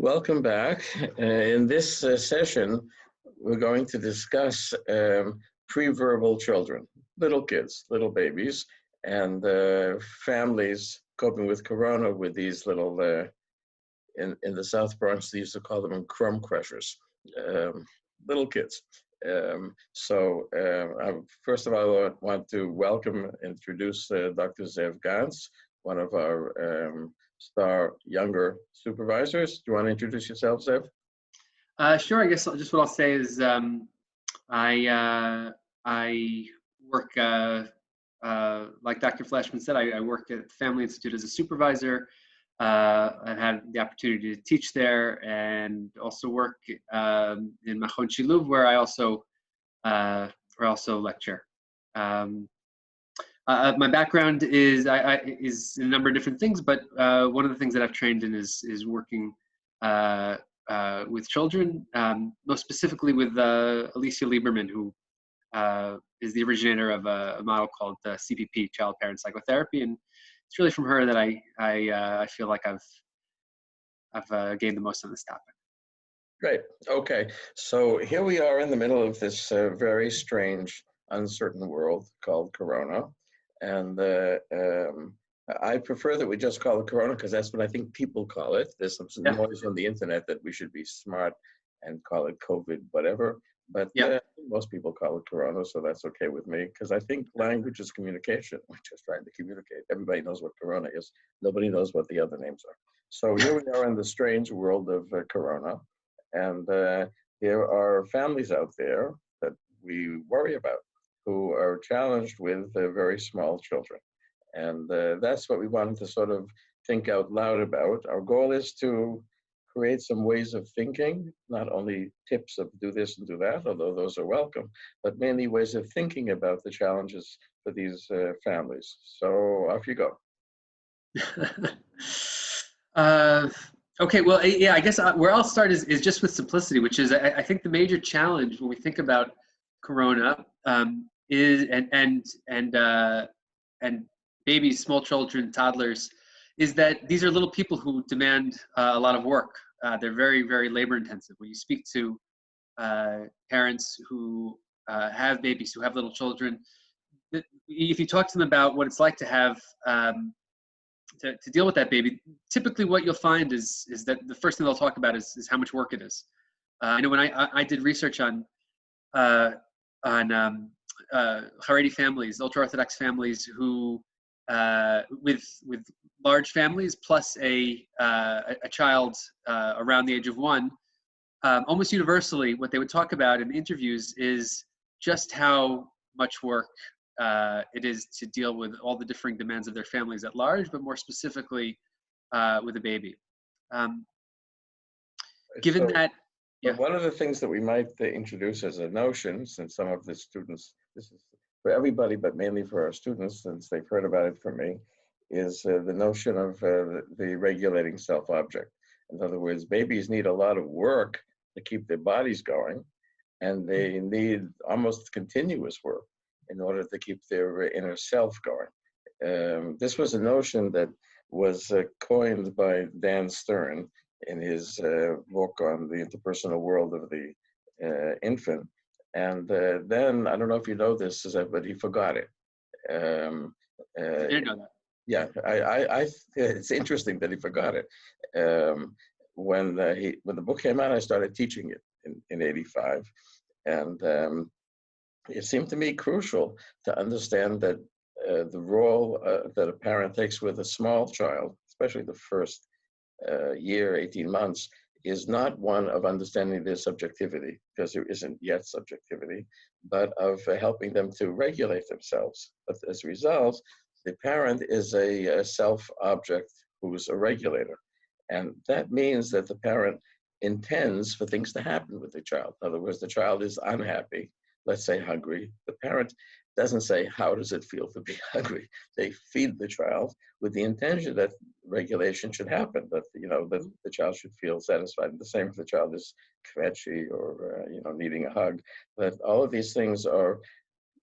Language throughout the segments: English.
Welcome back. In this session, we're going to discuss pre-verbal children, little kids, little babies, and families coping with corona with these little, in the South Bronx, they used to call them crumb crushers, um, little kids. First of all, I want to introduce Dr. Zev Ganz, one of our star younger supervisors. Do you want to introduce yourself, Zev? Sure. I guess just what I'll say is I work like Dr. Flashman said. I work at the Family Institute as a supervisor. I've had the opportunity to teach there, and also work in Machon Shiluv, where I also lecture. My background is is a number of different things, but one of the things that I've trained in is working with children, most specifically with Alicia Lieberman, who is the originator of a model called CPP, Child Parent Psychotherapy, and it's really from her that I feel like I've gained the most on this topic. Great. Okay. So here we are in the middle of this very strange, uncertain world called Corona. And I prefer that we just call it Corona because that's what I think people call it. There's some noise on the internet that we should be smart and call it COVID, whatever. But most people call it Corona, so that's okay with me because I think language is communication. We're just trying to communicate. Everybody knows what Corona is. Nobody knows what the other names are. So here we are in the strange world of Corona. And there are families out there that we worry about who are challenged with very small children. And that's what we wanted to sort of think out loud about. Our goal is to create some ways of thinking, not only tips of do this and do that, although those are welcome, but mainly ways of thinking about the challenges for these families. So off you go. Okay, well, yeah, I guess where I'll start is just with simplicity, which is I think the major challenge when we think about Corona is and babies, small children, toddlers, is that these are little people who demand a lot of work. They're very, very labor intensive. When you speak to parents who have babies, who have little children, if you talk to them about what it's like to have to deal with that baby, typically what you'll find is that the first thing they'll talk about is how much work it is. I know when I did research on Haredi families, ultra-Orthodox families who with large families plus a child around the age of 1, almost universally what they would talk about in interviews is just how much work it is to deal with all the differing demands of their families at large, but more specifically with a baby. Given that, yeah. One of the things that we might introduce as a notion, since some of the students, this is for everybody, but mainly for our students, since they've heard about it from me, is the notion of the regulating self-object. In other words, babies need a lot of work to keep their bodies going, and they need almost continuous work in order to keep their inner self going. This was a notion that was coined by Dan Stern in his book on the interpersonal world of the infant. And then, I don't know if you know this, but he forgot it. I didn't know that. Yeah, it's interesting that he forgot it. When the book came out, I started teaching it in '85. And it seemed to me crucial to understand that the role that a parent takes with a small child, especially the first year, 18 months, is not one of understanding their subjectivity, because there isn't yet subjectivity, but of helping them to regulate themselves. But as a result, the parent is a self-object who's a regulator. And that means that the parent intends for things to happen with the child. In other words, the child is unhappy, let's say hungry. The parent doesn't say, how does it feel to be hungry? They feed the child with the intention that regulation should happen, that that the child should feel satisfied. And the same if the child is kvetchy or needing a hug. But all of these things are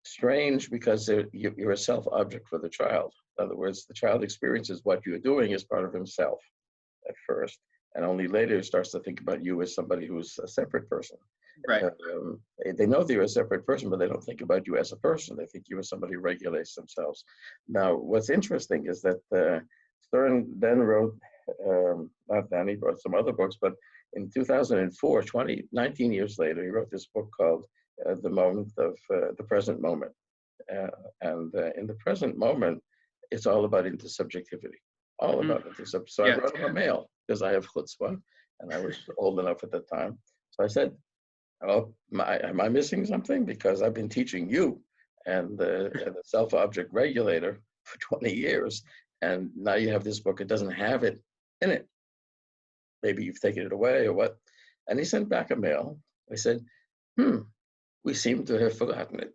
strange because you're a self-object for the child. In other words, the child experiences what you're doing as part of himself at first. and only later starts to think about you as somebody who's a separate person. Right. They know that you're a separate person, but they don't think about you as a person. They think you as somebody who regulates themselves. Now, what's interesting is that Stern then wrote, not then, he wrote some other books, but in 2004, 19 years later, he wrote this book called The Present Moment. And in the present moment, it's all about intersubjectivity, all about intersubjectivity. So I wrote him a mail because I have chutzpah, and I was old enough at the time. So I said, oh, am I missing something? Because I've been teaching you and the self-object regulator for 20 years, and now you have this book, it doesn't have it in it. Maybe you've taken it away or what? And he sent back a mail. I said, we seem to have forgotten it.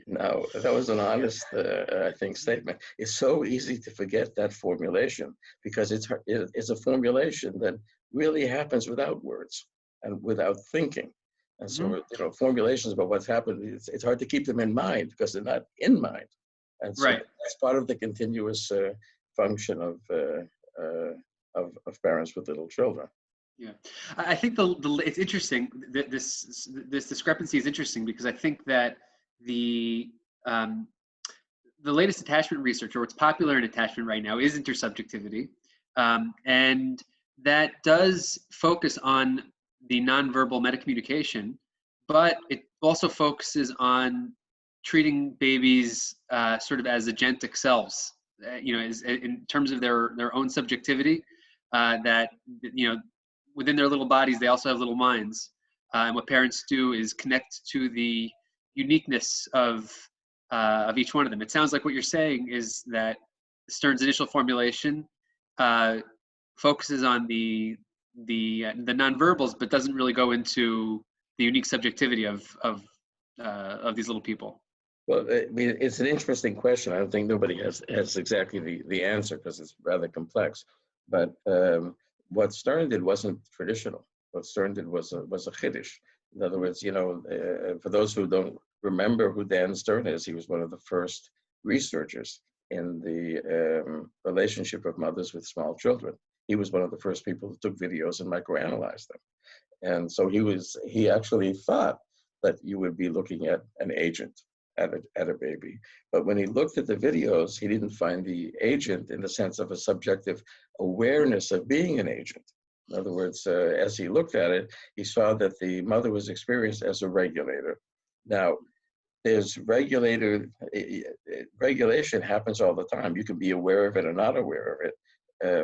No, that was an honest, I think, statement. It's so easy to forget that formulation because it's a formulation that really happens without words and without thinking. And so, formulations about what's happened, it's hard to keep them in mind because they're not in mind. And so that's part of the continuous function of parents with little children. Yeah, I think it's interesting that this discrepancy is interesting because I think that the latest attachment research, or what's popular in attachment right now, is intersubjectivity, and that does focus on the nonverbal metacommunication, but it also focuses on treating babies sort of as agentic selves, in terms of their own subjectivity, that within their little bodies they also have little minds, and what parents do is connect to the uniqueness of each one of them. It sounds like what you're saying is that Stern's initial formulation focuses on the nonverbals, but doesn't really go into the unique subjectivity of these little people. Well, I mean, it's an interesting question. I don't think nobody has exactly the answer because it's rather complex. But what Stern did wasn't traditional. What Stern did was a chiddush. In other words, for those who don't remember who Dan Stern is, he was one of the first researchers in the relationship of mothers with small children. He was one of the first people who took videos and microanalyzed them. And so he actually thought that you would be looking at an agent at a baby. But when he looked at the videos, he didn't find the agent in the sense of a subjective awareness of being an agent. In other words, as he looked at it, he saw that the mother was experienced as a regulator. Now, there's regulation happens all the time. You can be aware of it or not aware of it.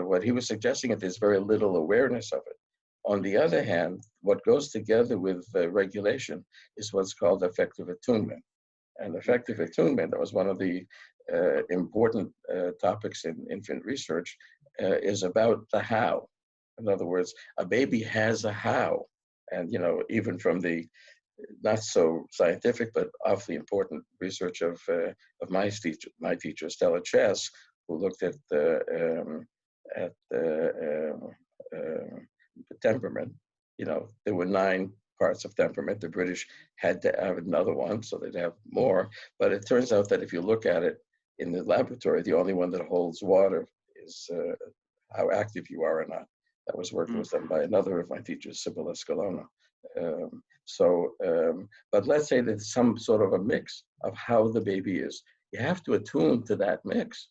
What he was suggesting is there's very little awareness of it. On the other hand, what goes together with regulation is what's called affective attunement. And affective attunement, that was one of the important topics in infant research, is about the how. In other words, a baby has a how. And, even from the not so scientific, but awfully important research of my teacher, Stella Chess, who looked at the temperament. There were 9 parts of temperament. The British had to have another one, so they'd have more. But it turns out that if you look at it in the laboratory, the only one that holds water is how active you are or not. That was work that was done by another of my teachers, Sibylla Scalona. But let's say there's some sort of a mix of how the baby is. You have to attune to that mix.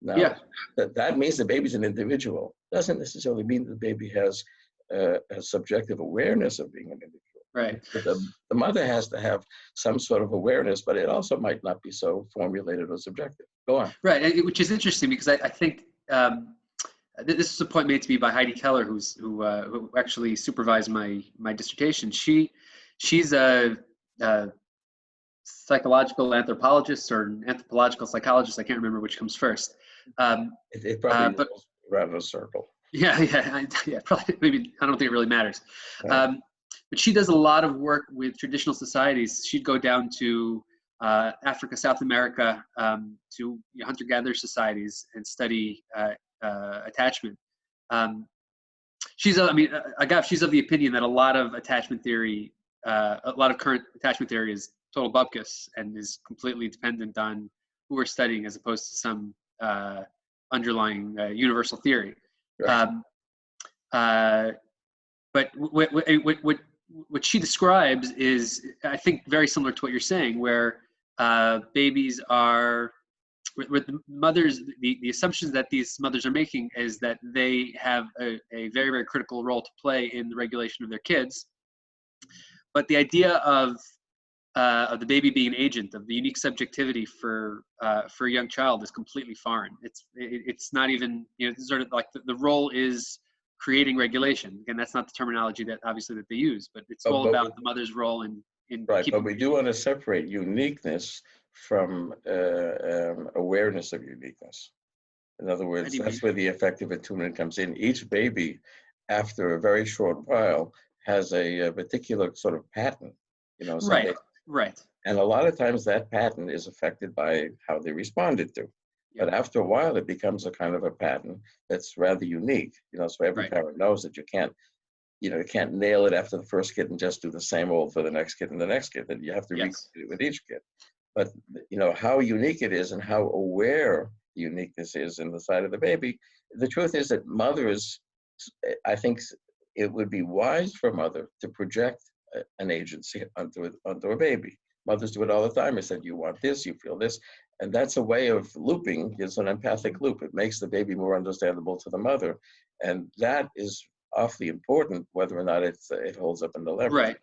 Now, that means the baby's an individual. Doesn't necessarily mean the baby has a subjective awareness of being an individual. Right. But the mother has to have some sort of awareness, but it also might not be so formulated or subjective. Go on. Right, which is interesting because I think this is a point made to me by Heidi Keller, who actually supervised my dissertation. She's a psychological anthropologist or an anthropological psychologist. I can't remember which comes first. It probably goes around a circle. Yeah, probably. Maybe I don't think it really matters. But she does a lot of work with traditional societies. She'd go down to Africa, South America, to hunter-gatherer societies and study attachment. She's of the opinion that a lot of attachment theory, a lot of current attachment theory is total bupkis and is completely dependent on who we're studying as opposed to some underlying universal theory. Right. But what she describes is, I think, very similar to what you're saying, where babies are, with the mothers, the assumptions that these mothers are making is that they have a very, very critical role to play in the regulation of their kids. But the idea of the baby being an agent, of the unique subjectivity for a young child, is completely foreign. It's not even, sort of like the role is creating regulation. Again, that's not the terminology that obviously that they use, but it's all about the mother's role in right. keeping. But we do want to separate uniqueness from awareness of uniqueness. In other words, that's where the affective attunement comes in. Each baby, after a very short while, has a particular sort of pattern. Right. Right. And a lot of times that pattern is affected by how they responded to. Yeah. But after a while, it becomes a kind of a pattern that's rather unique. So every Right. parent knows that you can't nail it after the first kid and just do the same old for the next kid and the next kid. That you have to Yes. recreate it with each kid. But how unique it is and how aware the uniqueness is in the side of the baby. The truth is that mothers, I think it would be wise for a mother to project an agency onto a baby. Mothers do it all the time. I said, you want this, you feel this. And that's a way of looping. It's an empathic loop. It makes the baby more understandable to the mother. And that is awfully important, whether or not it holds up in the leverage.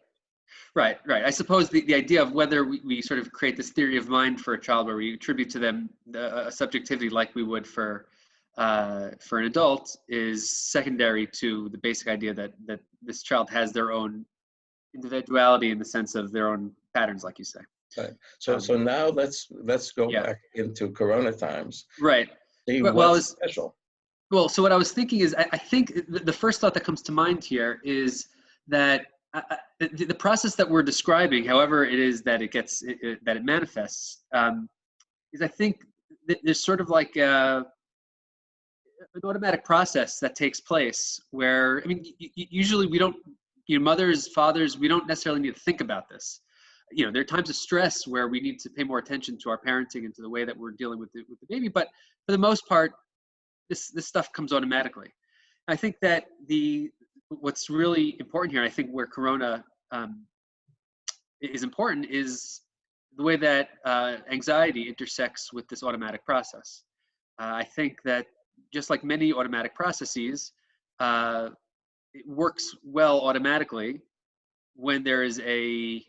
Right. I suppose the idea of whether we sort of create this theory of mind for a child where we attribute to them a subjectivity like we would for an adult is secondary to the basic idea that this child has their own individuality in the sense of their own patterns, like you say. Right. So now let's go back into Corona times. Right. See what's special. Well, so what I was thinking is, I think the first thought that comes to mind here is that the process that we're describing, however it is that it manifests, is, I think there's sort of like an automatic process that takes place where, I mean, usually we don't, mothers, fathers, we don't necessarily need to think about this. There are times of stress where we need to pay more attention to our parenting and to the way that we're dealing with the baby. But for the most part, this stuff comes automatically. I think that what's really important here, I think where Corona is important, is the way that anxiety intersects with this automatic process. I think that just like many automatic processes, it works well automatically when there is a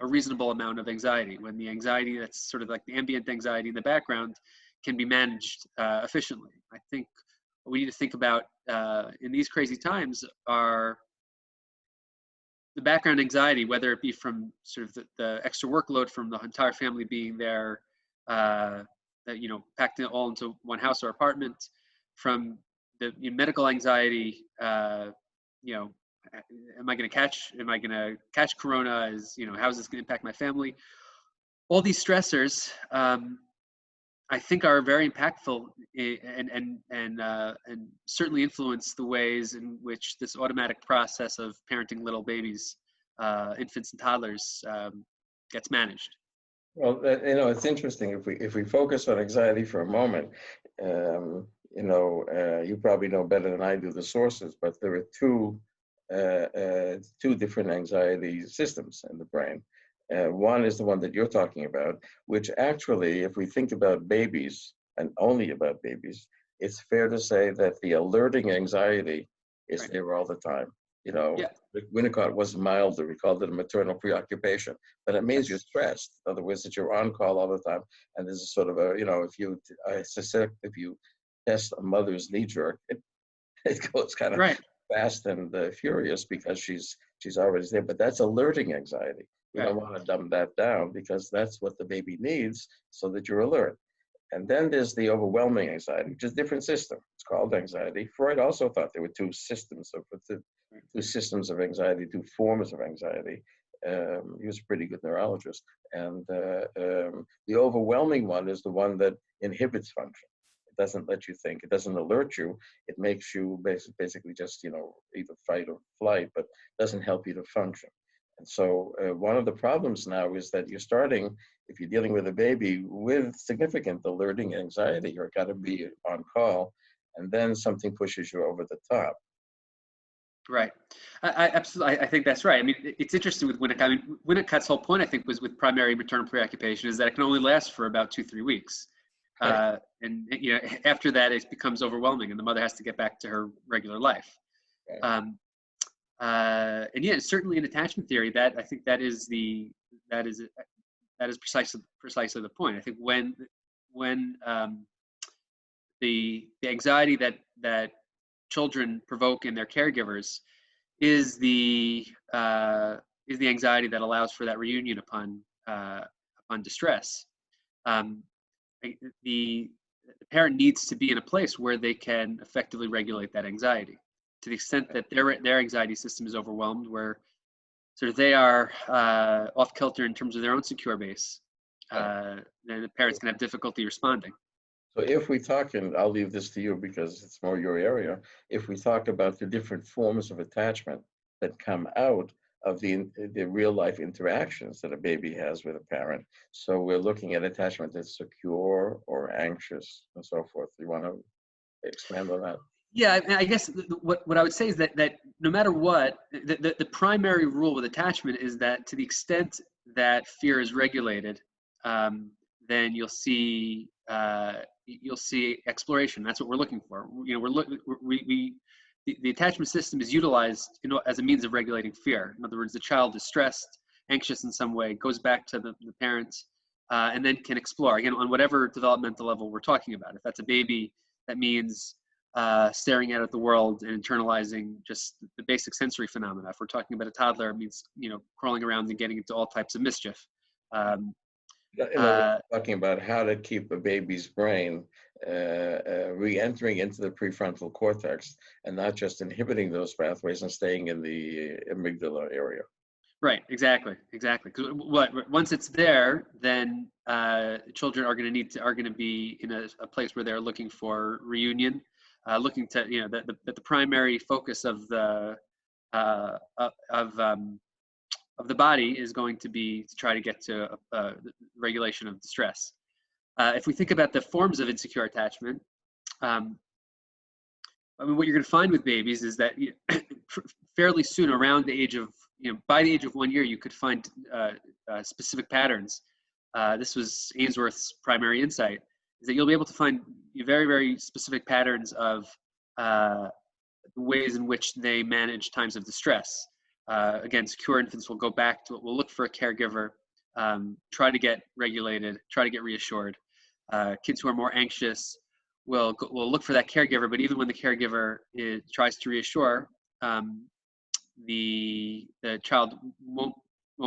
reasonable amount of anxiety, when the anxiety that's sort of like the ambient anxiety in the background can be managed efficiently. I think what we need to think about in these crazy times are the background anxiety, whether it be from sort of the extra workload from the entire family being there, packed it all into one house or apartment, from the medical anxiety, am I going to catch Corona? How is this going to impact my family? All these stressors, I think, are very impactful and certainly influence the ways in which this automatic process of parenting little babies, infants and toddlers, gets managed. Well, it's interesting if we focus on anxiety for a moment. You probably know better than I do the sources, but there are two different anxiety systems in the brain. One is the one that you're talking about, which actually, if we think about babies and only about babies, it's fair to say that the alerting anxiety is there all the time. Winnicott was milder. We called it a maternal preoccupation, but it means you're stressed. In other words, that you're on call all the time. And there's a sort of I suspect if you test a mother's knee jerk, it goes kind of fast and furious because she's already there. But that's alerting anxiety. We don't want to dumb that down because that's what the baby needs so that you're alert. And then there's the overwhelming anxiety, which is a different system. It's called anxiety. Freud also thought there were two systems of anxiety, two forms of anxiety. He was a pretty good neurologist. And the overwhelming one is the one that inhibits function. It doesn't let you think. It doesn't alert you. It makes you basically just, either fight or flight, but doesn't help you to function. And so one of the problems now is that you're starting, if you're dealing with a baby with significant alerting anxiety, you're got to be on call, and then something pushes you over the top. Right. I absolutely. I think that's right. I mean, it's interesting with Winnicott. I mean, Winnicott's whole point, I think, was with primary maternal preoccupation is that it can only last for about 2-3 weeks, Right. and after that it becomes overwhelming, and the mother has to get back to her regular life. Right. Um, and yeah, certainly in attachment theory, that I think that is that is precisely the point. I think when the anxiety that children provoke in their caregivers is the uh, is the anxiety that allows for that reunion upon distress. Um, the the parent needs to be in a place where they can effectively regulate that anxiety. To the extent that their anxiety system is overwhelmed, where sort of they are off kilter in terms of their own secure base, Right. then the parents can have difficulty responding. So if we talk, and I'll leave this to you because it's more your area, if we talk about the different forms of attachment that come out of the real life interactions that a baby has with a parent. So we're looking at attachment that's secure or anxious and so forth. You want to expand on that? Yeah, I guess what I would say is that no matter what, the primary rule with attachment is that to the extent that fear is regulated, then you'll see exploration. That's what we're looking for. We're looking the attachment system is utilized as a means of regulating fear. In other words, the child is stressed, anxious in some way, goes back to the parents, and then can explore again on whatever developmental level we're talking about. If that's a baby, that means staring out at the world and internalizing just the basic sensory phenomena. If we're talking about a toddler, it means crawling around and getting into all types of mischief. Um, In other words, uh, talking about how to keep a baby's brain re-entering into the prefrontal cortex and not just inhibiting those pathways and staying in the amygdala area. right, exactly. Because once it's there, then children are going to be in a place where they're looking for reunion, looking to the primary focus of the uh, of of the body is going to be to try to get to regulation of distress. If we think about the forms of insecure attachment, um, I mean, what you're going to find with babies is that fairly soon, around the age of, by the age of 1 year, you could find specific patterns. This was Ainsworth's primary insight, is that you'll be able to find very, very specific patterns of the ways in which they manage times of distress. Again, secure infants will go back to it, will look for a caregiver, try to get regulated, try to get reassured. Kids who are more anxious will look for that caregiver, but even when the caregiver tries to reassure, the child won't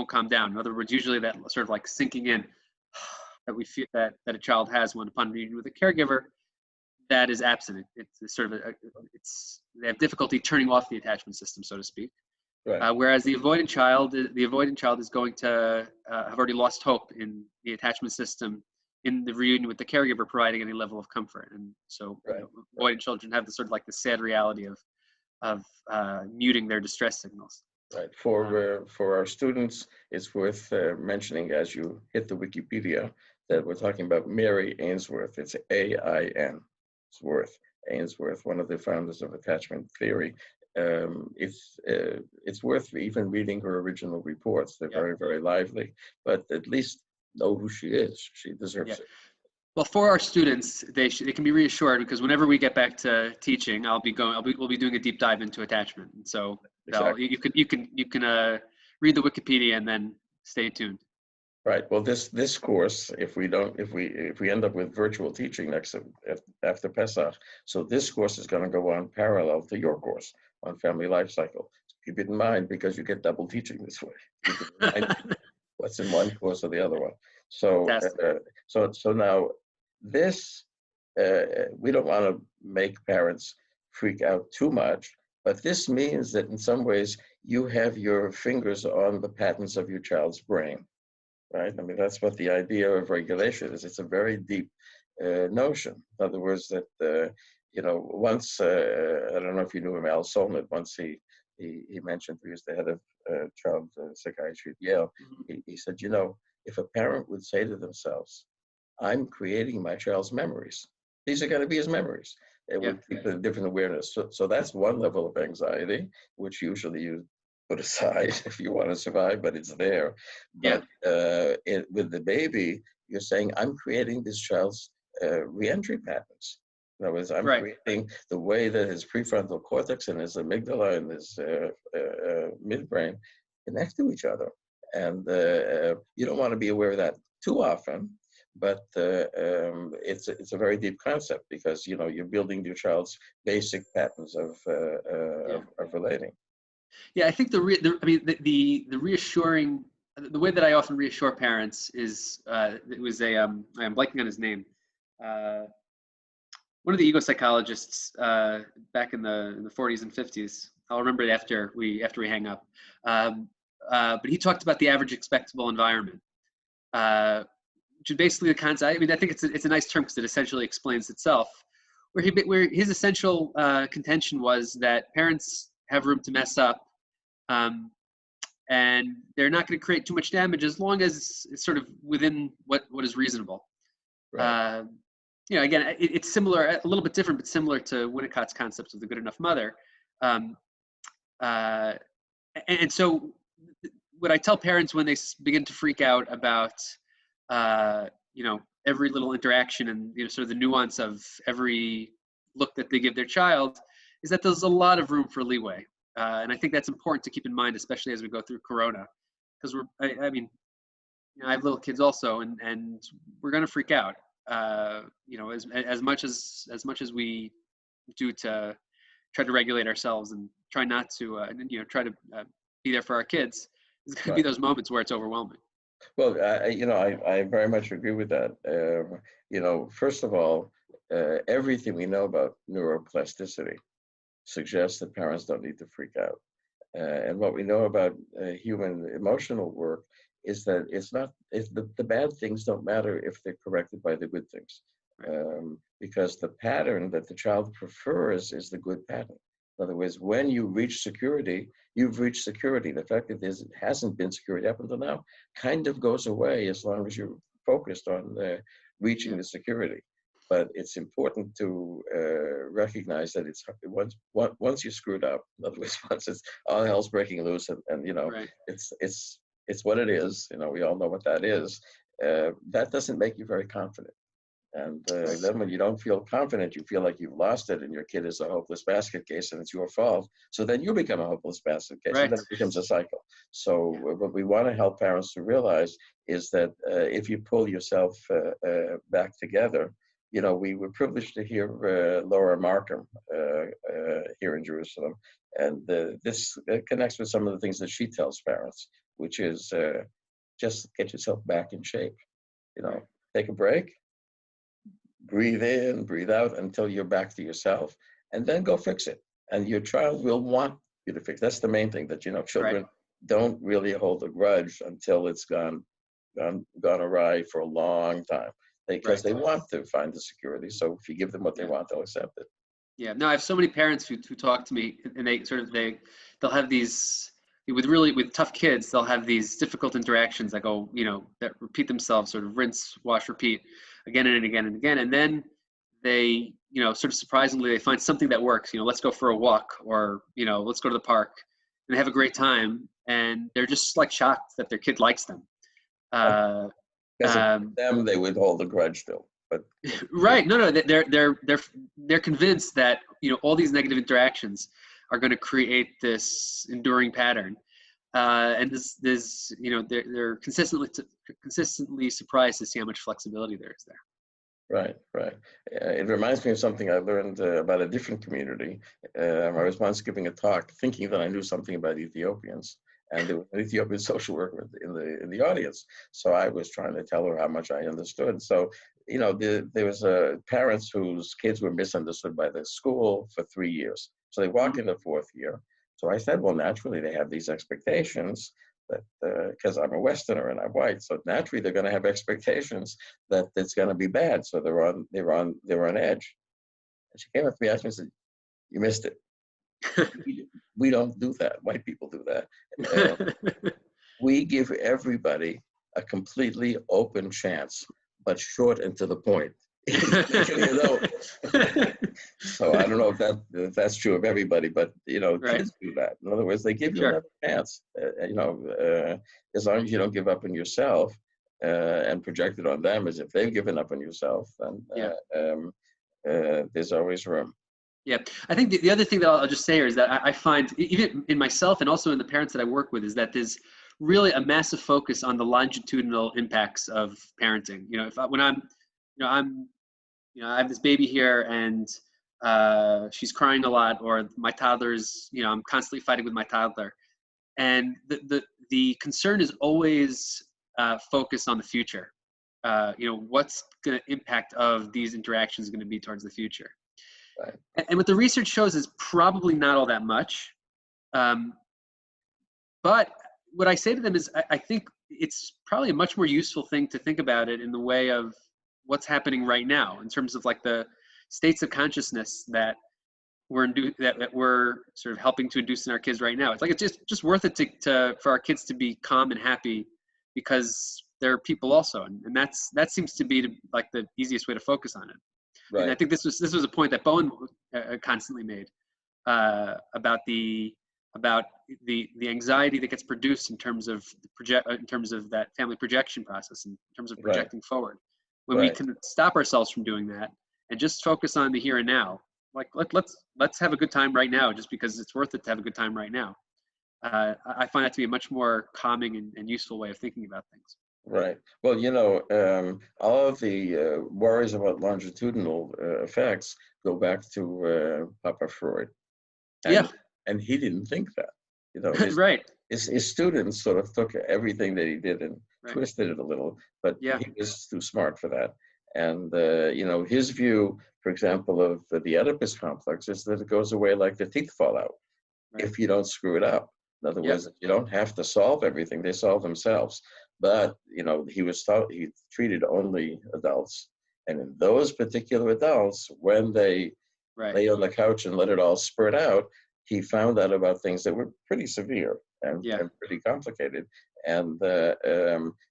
calm down. In other words, usually that sort of like sinking in that we feel that a child has when upon reunion with a caregiver, that is absent. It's sort of they have difficulty turning off the attachment system, so to speak. Right. Whereas the avoidant child is going to have already lost hope in the attachment system in the reunion with the caregiver providing any level of comfort. And so Right. Avoidant children have the sort of like the sad reality of muting their distress signals. Right. For our students, it's worth mentioning as you hit the Wikipedia that we're talking about Mary Ainsworth. It's AIN. It's worth Ainsworth, one of the founders of attachment theory. It's worth even reading her original reports. They're very, very lively, but at least know who she is. She deserves it. Well, for our students, they can be reassured because whenever we get back to teaching, we'll be doing a deep dive into attachment. And so Exactly. you can read the Wikipedia and then stay tuned. Right. Well, this course, if we end up with virtual teaching after Pesach, so this course is going to go on parallel to your course on family life cycle. Keep it in mind because you get double teaching this way. You can remind what's in one course or the other one. So so now this we don't want to make parents freak out too much, but this means that in some ways you have your fingers on the patterns of your child's brain. Right? I mean, that's what the idea of regulation is. It's a very deep notion. In other words, that, once, I don't know if you knew him, Al Solnit, once he mentioned, he was the head of child psychiatry at Yale, he said, if a parent would say to themselves, I'm creating my child's memories, these are going to be his memories. It Yeah. would keep a different awareness. So that's one level of anxiety, which usually you put aside if you want to survive, but it's there. Yeah. But with the baby, you're saying, I'm creating this child's reentry patterns. In other words, I'm Right. creating the way that his prefrontal cortex and his amygdala and his midbrain connect to each other. And you don't want to be aware of that too often, but it's a very deep concept because you're building your child's basic patterns of relating. Yeah, I think I mean the reassuring, the way that I often reassure parents is it was I'm blanking on his name. One of the ego psychologists back in the 40s and 50s. I'll remember it after we hang up. But he talked about the average expectable environment, which is basically the concept. I mean, I think it's a nice term because it essentially explains itself. Where his essential contention was that parents have room to mess up, and they're not going to create too much damage as long as it's sort of within what is reasonable. Right. Again, it's similar, a little bit different, but similar to Winnicott's concept of the good enough mother. And so what I tell parents when they begin to freak out about, every little interaction and sort of the nuance of every look that they give their child is that there's a lot of room for leeway. And I think that's important to keep in mind, especially as we go through Corona, because I mean, I have little kids also, and we're going to freak out. As much as we do to try to regulate ourselves and try not to, try to be there for our kids, there's going to be those moments where it's overwhelming. Well, I very much agree with that. First of all, everything we know about neuroplasticity suggests that parents don't need to freak out. And what we know about human emotional work is that the bad things don't matter if they're corrected by the good things. Because the pattern that the child prefers is the good pattern. In other words, when you reach security, you've reached security. The fact that there hasn't been security up until now kind of goes away as long as you're focused on reaching the security. But it's important to recognize that once you screwed up, in other words, once it's all hell's breaking loose, and it's what it is. We all know what that is. That doesn't make you very confident. And then when you don't feel confident, you feel like you've lost it and your kid is a hopeless basket case and it's your fault. So then you become a hopeless basket case and then it becomes a cycle. So what we want to help parents to realize is that if you pull yourself back together, we were privileged to hear Laura Markham here in Jerusalem. And this connects with some of the things that she tells parents, which is just get yourself back in shape. Take a break. Breathe in, breathe out until you're back to yourself, and then go fix it. And your child will want you to fix. That's the main thing, that children don't really hold a grudge until it's gone awry for a long time, because they want to find the security. So if you give them what they want, they'll accept it. Yeah. No, I have so many parents who talk to me, and they'll have these with tough kids. They'll have these difficult interactions that go, that repeat themselves, sort of rinse, wash, repeat, again and again and again. And then they, sort of surprisingly, they find something that works. Let's go for a walk, or let's go to the park, and they have a great time. And they're just like shocked that their kid likes them. Because them, they would hold a grudge still. But right, no, they're convinced that all these negative interactions are going to create this enduring pattern, and they're consistently surprised to see how much flexibility there is there. Right. It reminds me of something I learned about a different community. I was once giving a talk, thinking that I knew something about Ethiopians, and there was an Ethiopian social worker in the audience. So I was trying to tell her how much I understood. So there was parents whose kids were misunderstood by the school for 3 years. So they walk in the 4th year. So I said, well, naturally they have these expectations that because I'm a Westerner and I'm white, so naturally they're going to have expectations that it's going to be bad. So they're on edge. And she came up to me, asked me, and said, "You missed it. We don't do that. White people do that. We give everybody a completely open chance, but short and to the point. You know. So I don't know if that's true of everybody, but Right. kids do that. In other words, they give you Sure. another chance. As long as you don't give up on yourself and project it on them as if they've given up on yourself, then Yeah. there's always room. Yeah. I think the other thing that I'll just say here is that I find, even in myself and also in the parents that I work with, is that there's really a massive focus on the longitudinal impacts of parenting. When I have this baby here and she's crying a lot, or my toddler's, I'm constantly fighting with my toddler. And the concern is always focused on the future. What's the impact of these interactions going to be towards the future? Right. And what the research shows is probably not all that much. But what I say to them is, I think it's probably a much more useful thing to think about it in the way of what's happening right now, in terms of like the states of consciousness that we're sort of helping to induce in our kids right now. It's like it's just worth it for our kids to be calm and happy, because they're people also, and that seems to be like the easiest way to focus on it. Right. And I think this was a point that Bowen constantly made about the anxiety that gets produced in terms of that family projection process, in terms of projecting forward. When we can stop ourselves from doing that and just focus on the here and now, like let's have a good time right now, just because it's worth it to have a good time right now. I find that to be a much more calming and useful way of thinking about things. Right. Well, all of the worries about longitudinal effects go back to Papa Freud. And he didn't think that. His students sort of took everything that he did and twisted it a little, but he was too smart for that. And, his view, for example, of the Oedipus complex is that it goes away like the teeth fall out if you don't screw it up. In other words, you don't have to solve everything. They solve themselves. But, he treated only adults. And in those particular adults, when they lay on the couch and let it all spurt out, he found out about things that were pretty severe and pretty complicated. And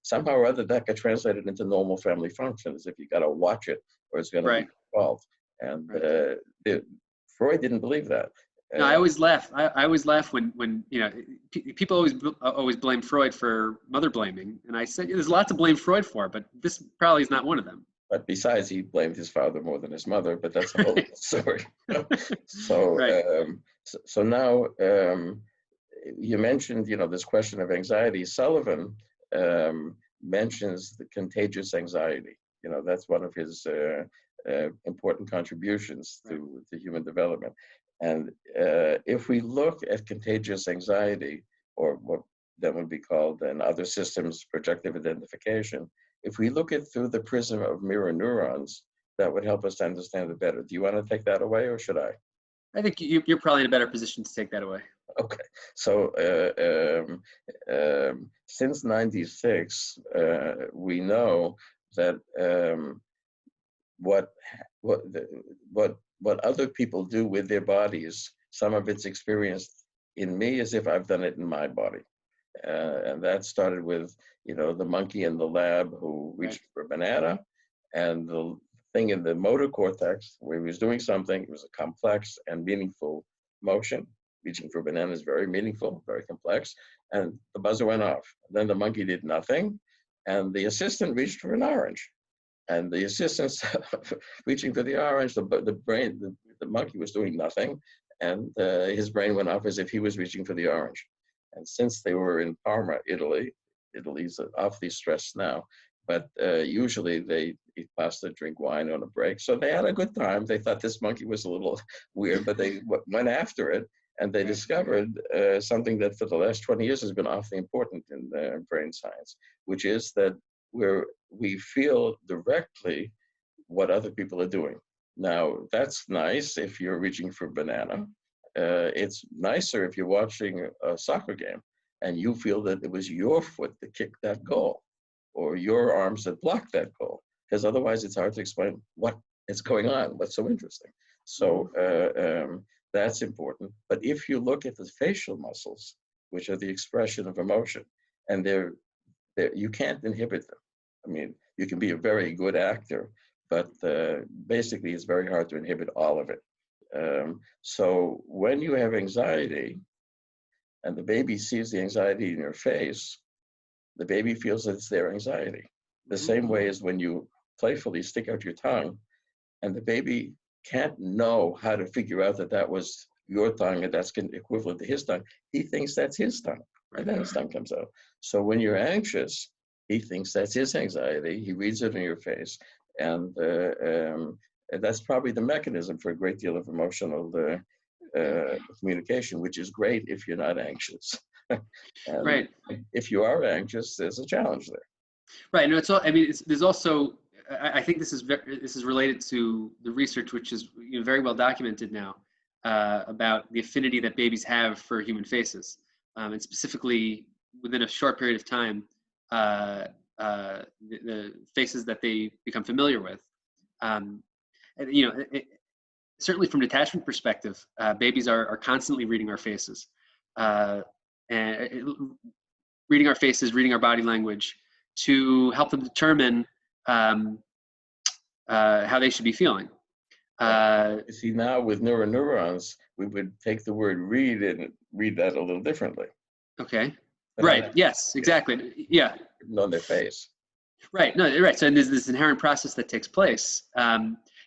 somehow or other that got translated into normal family functions. If you got to watch it or it's going to be involved. And Freud didn't believe that. No, I always laugh. I always laugh when people always blame Freud for mother blaming, and I said there's a lot to blame Freud for, but this probably is not one of them. But besides, he blamed his father more than his mother, but that's a whole story. So now you mentioned, this question of anxiety. Sullivan mentions the contagious anxiety. That's one of his important contributions to human development. And if we look at contagious anxiety, or what that would be called in other systems, projective identification, if we look at it through the prism of mirror neurons, that would help us to understand it better. Do you want to take that away, or should I? I think you're probably in a better position to take that away. Okay. So since '96, we know that what other people do with their bodies, some of it's experienced in me as if I've done it in my body. And that started with, the monkey in the lab who reached for a banana, and the thing in the motor cortex where he was doing something. It was a complex and meaningful motion. Reaching for a banana is very meaningful, very complex. And the buzzer went off. Then the monkey did nothing, and the assistant reached for an orange. And the assistant reaching for the orange, the monkey was doing nothing, and his brain went off as if he was reaching for the orange. And since they were in Parma, Italy's awfully stressed now, but usually they eat pasta, drink wine on a break. So they had a good time. They thought this monkey was a little weird, but they went after it, and they discovered something that for the last 20 years has been awfully important in brain science, which is that we feel directly what other people are doing. Now, that's nice if you're reaching for a banana. It's nicer if you're watching a soccer game and you feel that it was your foot that kicked that goal or your arms that blocked that goal, because otherwise it's hard to explain what is going on, what's so interesting. So that's important. But if you look at the facial muscles, which are the expression of emotion, and you can't inhibit them. I mean, you can be a very good actor, but basically it's very hard to inhibit all of it. So when you have anxiety and the baby sees the anxiety in your face, the baby feels that it's their anxiety. The same way as when you playfully stick out your tongue and the baby can't know how to figure out that that was your tongue and that's equivalent to his tongue. He thinks that's his tongue, and then his tongue comes out. So when you're anxious, he thinks that's his anxiety. He reads it in your face, and that's probably the mechanism for a great deal of emotional communication, which is great if you're not anxious. And Right. if you are anxious, there's a challenge there. Right. No, it's all. I mean, there's also. I think this is related to the research, which is very well documented now, about the affinity that babies have for human faces, and specifically within a short period of time, the faces that they become familiar with. And, certainly from an attachment perspective, babies are constantly reading our faces, and reading our faces, reading our body language, to help them determine how they should be feeling. You see, now with neurons, we would take the word read and read that a little differently. Okay. Right. Yes, exactly. Yeah. On their face. Right. No, right. So there's this inherent process that takes place.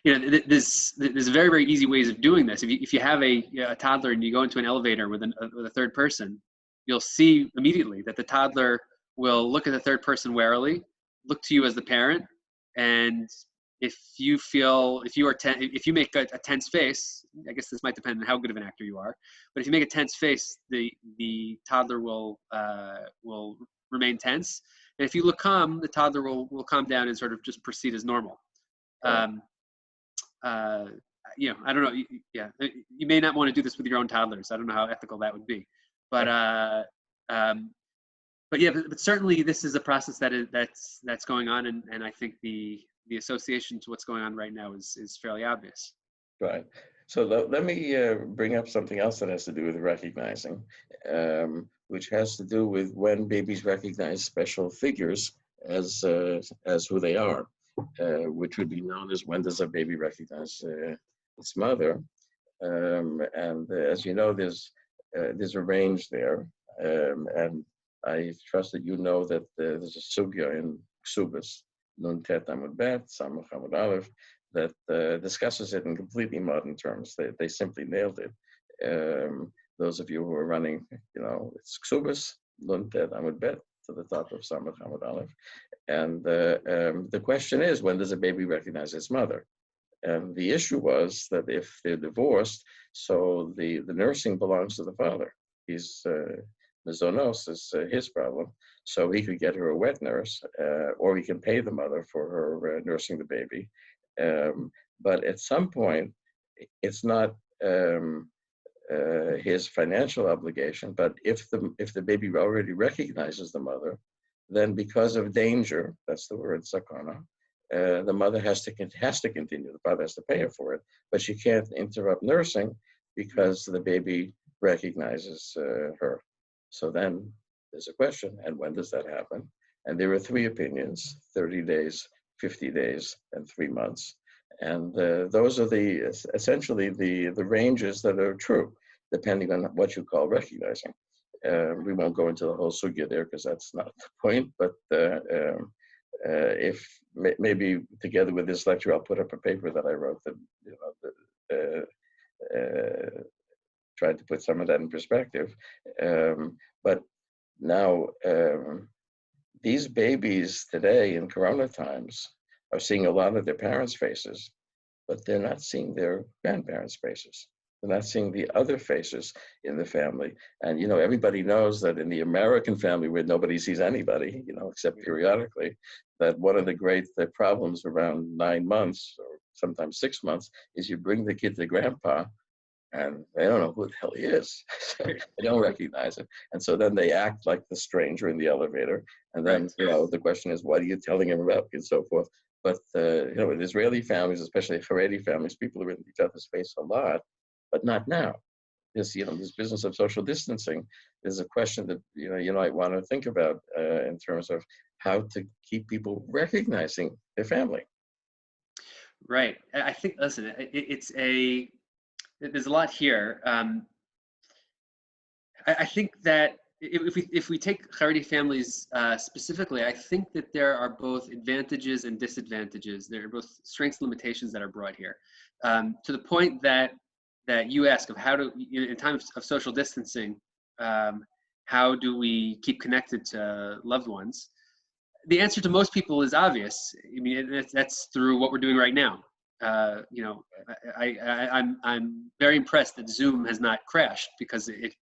There's very, very easy ways of doing this. If you have a toddler and you go into an elevator with a third person, you'll see immediately that the toddler will look at the third person warily, look to you as the parent, and if you make a tense face, I guess this might depend on how good of an actor you are, but if you make a tense face, the toddler will remain tense. And if you look calm, the toddler will calm down and sort of just proceed as normal. I don't know. Yeah, you may not want to do this with your own toddlers. I don't know how ethical that would be, but certainly this is a process that's going on, and I think the association to what's going on right now is fairly obvious. Right. So let me bring up something else that has to do with recognizing, which has to do with when babies recognize special figures as who they are, which would be known as when does a baby recognize its mother. And as you know, there's a range there, and I trust that you know that there's a sugya in Ksubas, Nun Tet Amud Bet, Samach Amud Aleph, that discusses it in completely modern terms. They simply nailed it. Those of you who are running, it's Ksubas, Nun Tet Amud Bet, to the top of Samach Amud Aleph. And the question is, when does a baby recognize its mother? And the issue was that if they're divorced, so the nursing belongs to the father. He's Mizonos is his problem. So he could get her a wet nurse, or he can pay the mother for her nursing the baby. But at some point, it's not his financial obligation. But if the baby already recognizes the mother, then because of danger, that's the word sakana, the mother has to continue. The father has to pay her for it, but she can't interrupt nursing because the baby recognizes her. So then there's a question, and when does that happen? And there are three opinions: 30 days, 50 days, and 3 months. And those are essentially the ranges that are true, depending on what you call recognizing. We won't go into the whole sugya there because that's not the point, but if maybe together with this lecture, I'll put up a paper that I wrote that tried to put some of that in perspective. But now these babies today in Corona times are seeing a lot of their parents' faces, but they're not seeing their grandparents' faces. They're not seeing the other faces in the family. And, everybody knows that in the American family where nobody sees anybody, except periodically, that one of the great problems around 9 months or sometimes 6 months is you bring the kid to grandpa and they don't know who the hell he is. They don't recognize him. And so then they act like the stranger in the elevator. And then, the question is, what are you telling him about, and so forth. But, in Israeli families, especially Haredi families, people are in each other's face a lot, but not now. This business of social distancing is a question that, you might want to think about in terms of how to keep people recognizing their family. Right. I think, listen, there's a lot here. I think that if we take Haredi families specifically, I think that there are both advantages and disadvantages. There are both strengths and limitations that are brought here. To the point that you ask of how to, in times of social distancing, how do we keep connected to loved ones? The answer to most people is obvious. I mean, that's through what we're doing right now. You know, I'm very impressed that Zoom has not crashed, because it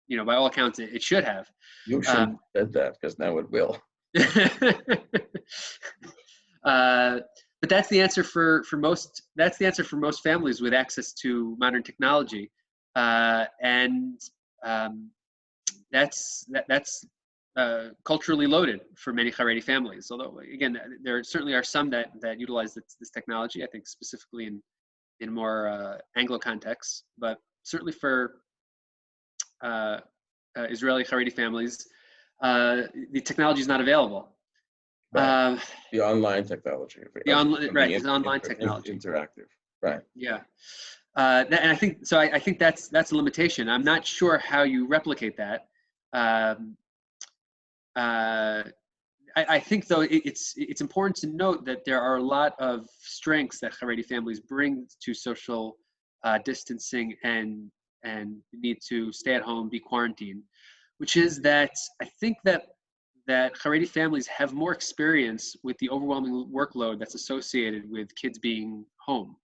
you know, by all accounts, it should have. You should have said that, because now it will. But that's the answer for most. That's the answer for most families with access to modern technology, and that's culturally loaded for many Haredi families. Although, again, there certainly are some that utilize this technology. I think specifically in more Anglo contexts, but certainly for Israeli Haredi families, the technology is not and Right. The online technology. This online technology. Interactive. Right. Yeah. And I think so. I think that's a limitation. I'm not sure how you replicate that. I think, though, it's important to note that there are a lot of strengths that Haredi families bring to social distancing and need to stay at home, be quarantined, which is that I think that Haredi families have more experience with the overwhelming workload that's associated with kids being home.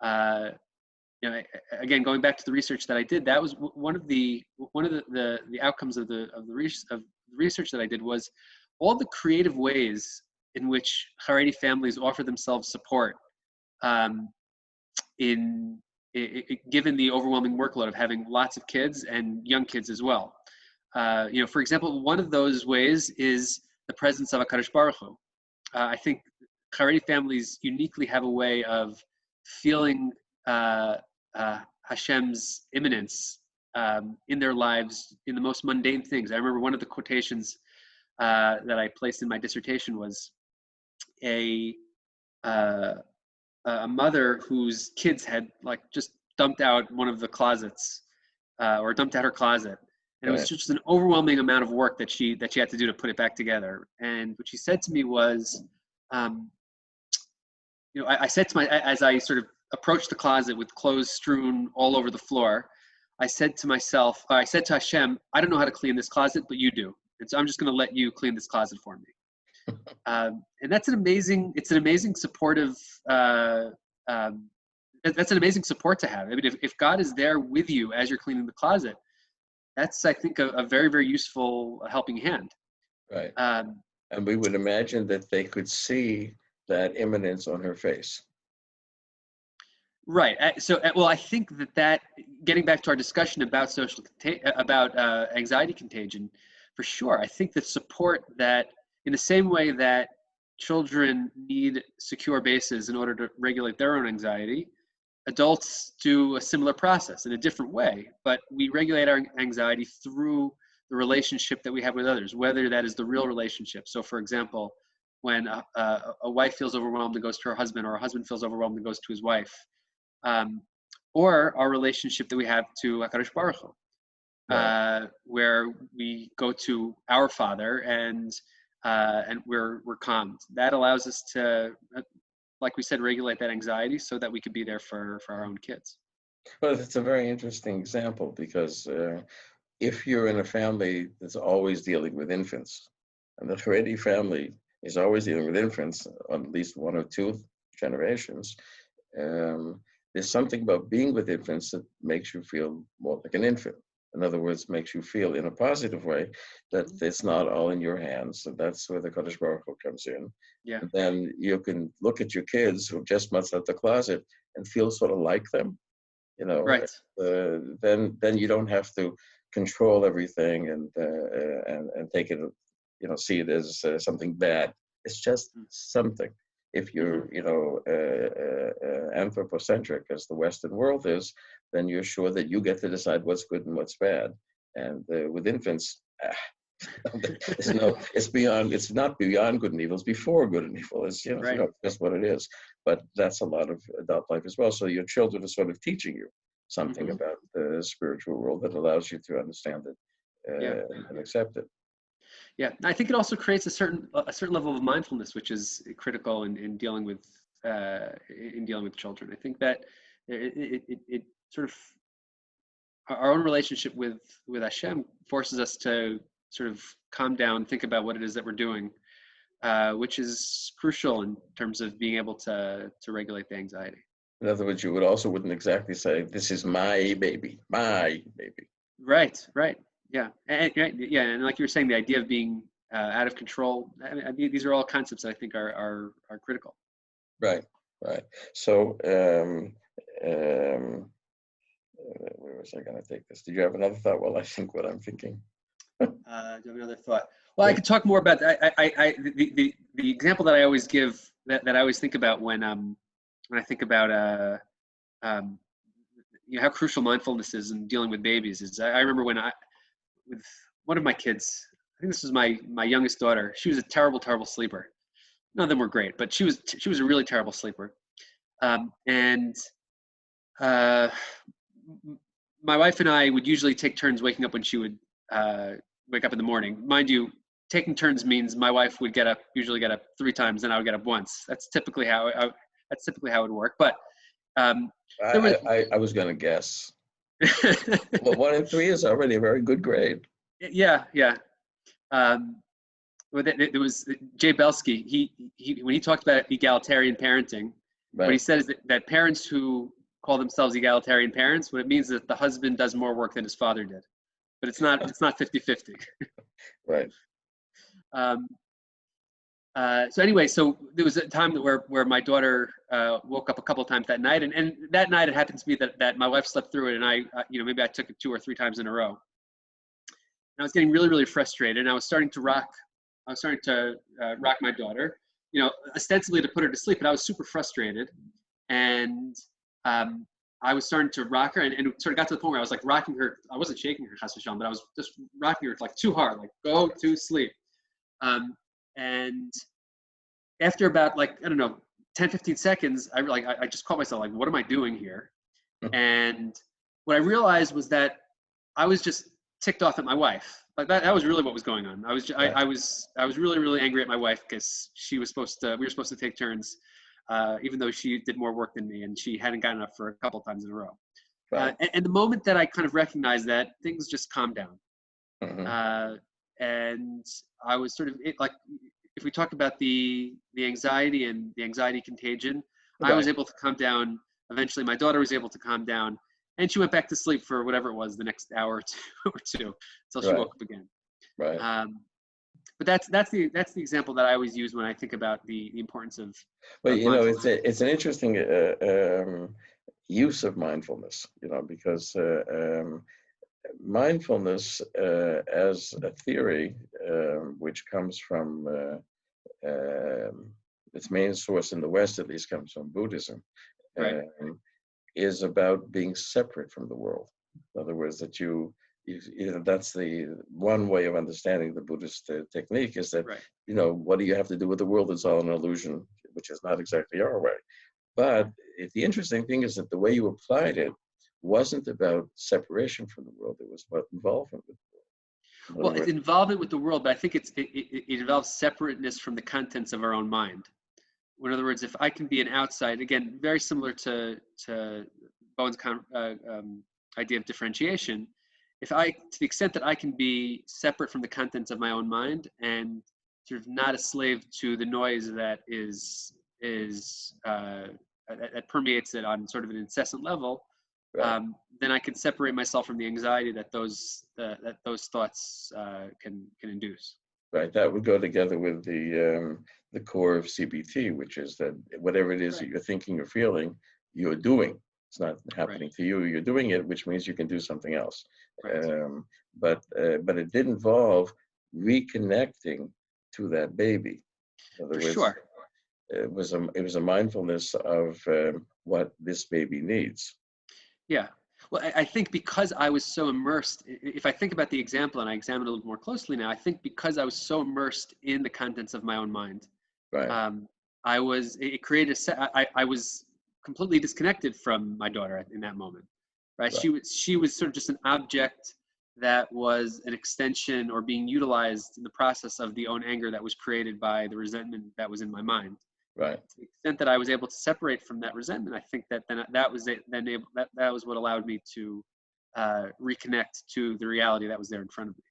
You know, again, going back to the research that I did, that was one of the outcomes of the research that I did, was all the creative ways in which Haredi families offer themselves support given the overwhelming workload of having lots of kids and young kids as well. You know, for example, one of those ways is the presence of HaKadosh Baruch Hu. I think Haredi families uniquely have a way of feeling Hashem's imminence in their lives in the most mundane things. I remember one of the quotations that I placed in my dissertation was a mother whose kids had just dumped out one of the closets, or dumped out her closet, and it was just an overwhelming amount of work that she had to do to put it back together. And what she said to me was, you know, I said to as I sort of approached the closet with clothes strewn all over the floor, I said to Hashem, I don't know how to clean this closet, but you do. And so I'm just going to let you clean this closet for me. And that's an amazing supportive, that's an amazing support to have. I mean, if God is there with you as you're cleaning the closet, that's, I think, a very, very useful helping hand. Right. And we would imagine that they could see that imminence on her face. Right. So, well, I think that getting back to our discussion about anxiety contagion, for sure, I think that support that, in the same way that children need secure bases in order to regulate their own anxiety, adults do a similar process in a different way, but we regulate our anxiety through the relationship that we have with others, whether that is the real relationship. So, for example, when a wife feels overwhelmed and goes to her husband, or a husband feels overwhelmed and goes to his wife, or our relationship that we have to HaKadosh Baruch Hu, where we go to our Father and we're calmed. That allows us to, like we said, regulate that anxiety so that we could be there for our own kids. Well, it's a very interesting example, because if you're in a family that's always dealing with infants, and the Haredi family is always dealing with infants on at least one or two generations, there's something about being with infants that makes you feel more like an infant. In other words, makes you feel in a positive way that it's not all in your hands. So that's where the Kadosh Baruch Hu comes in. Yeah. And then you can look at your kids who just must out the closet and feel sort of like them, you know. Right. Then you don't have to control everything and take it, you know, see it as something bad. It's just something. If you're, you know, anthropocentric, as the Western world is, then you're sure that you get to decide what's good and what's bad. And with infants, It's not beyond good and evil, it's before good and evil. It's, Right. that's what it is. But that's a lot of adult life as well. So your children are sort of teaching you something Hmm. about the spiritual world that allows you to understand it Yeah. and accept it. Yeah. I think it also creates a certain level of mindfulness, which is critical in dealing with children. I think that it sort of our own relationship with Hashem forces us to sort of calm down, think about what it is that we're doing, which is crucial in terms of being able to regulate the anxiety. In other words, you wouldn't exactly say, "This is my baby, my baby." Right, right, yeah, yeah, and like you were saying, the idea of being out of control. I mean, these are all concepts that I think are critical. Right, right. So, where was I going to take this? Did you have another thought? Well, I think what I'm thinking. Do you have another thought? Well, I could talk more about that. The example that I always give, that I always think about when I think about um, how crucial mindfulness is in dealing with babies is I remember with one of my kids. I think this was my youngest daughter. She was a terrible sleeper. None of them were great, but she was a really terrible sleeper. And uh, my wife and I would usually take turns waking up when she would wake up in the morning. Mind you, taking turns means my wife would usually get up 3 times, and I would get up once. That's typically how it would work. But there was I was going to guess. Well, 1 in 3 is already a very good grade. yeah, yeah. Um, there was Jay Belsky. He when he talked about egalitarian parenting, what he Right. said is that parents who call themselves egalitarian parents, what it means is that the husband does more work than his father did. But it's not 50-50. Right. Um, so anyway, so there was a time where my daughter woke up a couple of times that night, and that night it happened to be that my wife slept through it, and I maybe I took it 2 or 3 times in a row. And I was getting really frustrated, and I was starting to rock my daughter, ostensibly to put her to sleep, but I was super frustrated, and I was starting to rock her, and it sort of got to the point where I was like rocking her. I wasn't shaking her, chas v'shalom, but I was just rocking her like too hard, like go to sleep. And after about, like, I don't know, 10, 15 seconds, I just caught myself like, what am I doing here? And what I realized was that I was just ticked off at my wife. Like that was really what was going on. I was really angry at my wife because we were supposed to take turns, even though she did more work than me and she hadn't gotten up for a couple of times in a row. Right. And the moment that I kind of recognized that, things just calmed down. Mm-hmm. And I was sort of like, if we talk about the anxiety and the anxiety contagion, I was Right. able to calm down. Eventually, my daughter was able to calm down, and she went back to sleep for whatever it was, the next hour or two until she Right. woke up again. Right. But that's the example that I always use when I think about the importance of Well, mindfulness. it's an interesting use of mindfulness, because mindfulness as a theory, which comes from its main source in the West, at least, comes from Buddhism, Right. is about being separate from the world. In other words, that that's the one way of understanding the Buddhist technique, is that, Right. what do you have to do with the world? It's all an illusion, which is not exactly our way. But the interesting thing is that the way you applied it wasn't about separation from the world. It was about involvement with the world. In Well, other it's words, involvement with the world, but I think it involves separateness from the contents of our own mind. In other words, if I can be an outside, again, very similar to Bowen's idea of differentiation, to the extent that I can be separate from the contents of my own mind and sort of not a slave to the noise that that permeates it on sort of an incessant level, right. then I can separate myself from the anxiety that those thoughts can induce. Right, that would go together with the core of CBT, which is that whatever it is that Right. you're thinking or feeling, you're doing. It's not Right. happening to you. You're doing it, which means you can do something else. Right. But it did involve reconnecting to that baby. In other For words, sure. it was a mindfulness of what this baby needs. Yeah. Well, I think because I was so immersed, if I think about the example and I examine it a little more closely now, I think because I was so immersed in the contents of my own mind, Right, um, it created I was completely disconnected from my daughter in that moment, right? right, She was sort of just an object that was an extension or being utilized in the process of the own anger that was created by the resentment that was in my mind. right. To the extent that I was able to separate from that resentment, I think that then that was it. Then that was what allowed me to reconnect to the reality that was there in front of me.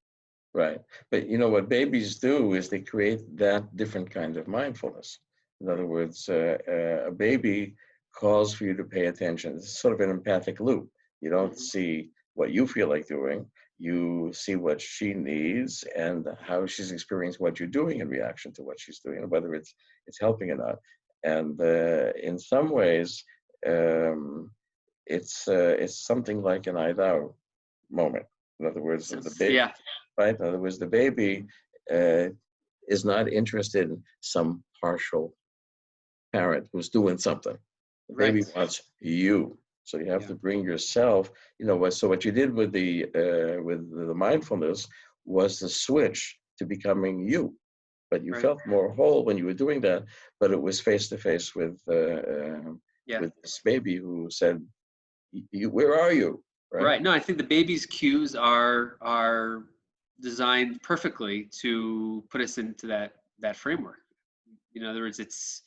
Right. But you know what babies do is they create that different kind of mindfulness. In other words, a baby calls for you to pay attention. It's sort of an empathic loop. You don't Hmm. see what you feel like doing. You see what she needs and how she's experiencing what you're doing in reaction to what she's doing, and whether it's helping or not. And in some ways, um, it's something like an I thou moment. In other words, the baby, Yeah, right? In other words, the baby uh, is not interested in some partial parent who's doing something. The baby right. wants you. So you have Yeah, to bring yourself, you know, so what you did with the mindfulness was the switch to becoming you. But you right. felt more whole when you were doing that, but it was face to face Yeah, with this baby who said, "You, where are you?" Right? right. No, I think the baby's cues are designed perfectly to put us into that framework. In other words, it's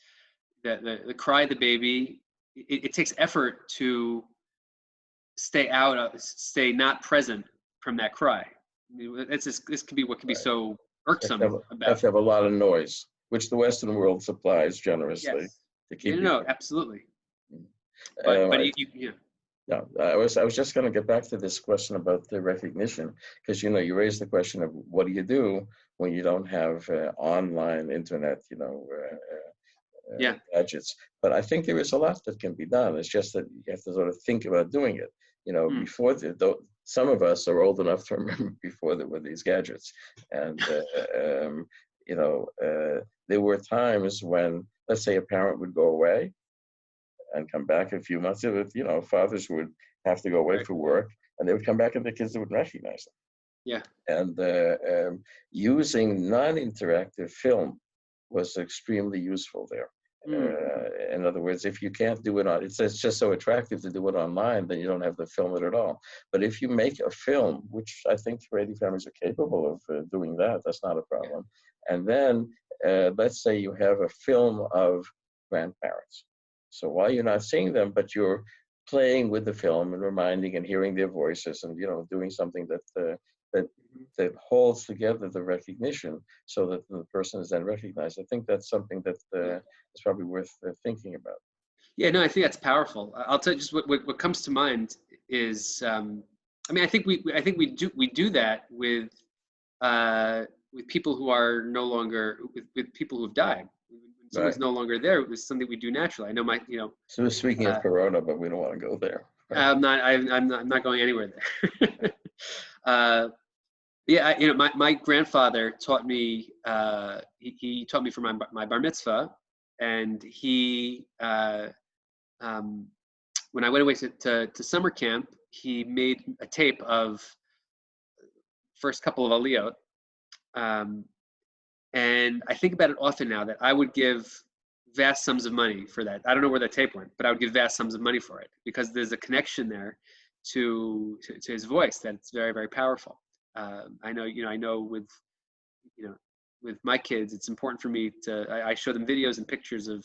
the cry of the baby. It takes effort to stay not present from that cry. I mean, this could be what could be Right. so You have irksome have about. to have a lot of noise, which the Western world supplies generously Yes. to Yeah, keep no, you no, from. absolutely. Um, But I, yeah, no, I was just going to get back to this question about the recognition, because you know you raised the question of what do you do when you don't have online internet, you know, yeah. gadgets. But I think there is a lot that can be done. It's just that you have to sort of think about doing it. You know, Mm, before though, some of us are old enough to remember before there were these gadgets, and you know, there were times when, let's say, a parent would go away and come back a few months. You know, fathers would have to go away right. for work, and they would come back, and the kids would recognize Yeah. them. And using non-interactive film was extremely useful there. Mm, In other words, if you can't do it on, it's just so attractive to do it online, then you don't have to film it at all. But if you make a film, which I think creative families are capable of doing that, that's not a yeah. problem. And then let's say you have a film of grandparents. So while you're not seeing them, but you're playing with the film and reminding and hearing their voices, and you know, doing something that Mhm. that holds together the recognition so that the person is then recognized. I think that's something that Yeah. is probably worth thinking about. Yeah, no, I think that's powerful. I'll tell you just what comes to mind is, I mean, I think we do that with people who are no longer with people who have died. When someone's Right. no longer there, it was something we do naturally. I know So speaking of uh, Corona, but we don't want to go there. Right. I'm not going anywhere there. uh, yeah, my grandfather taught me. He taught me for my bar mitzvah, and um, when I went away to summer camp, he made a tape of first couple of aliyot. Um, and I think about it often now that I would give vast sums of money for that. I don't know where that tape went, but I would give vast sums of money for it because there's a connection there to his voice that's very, very powerful. I know you know, with my kids, it's important for me I show them videos and pictures of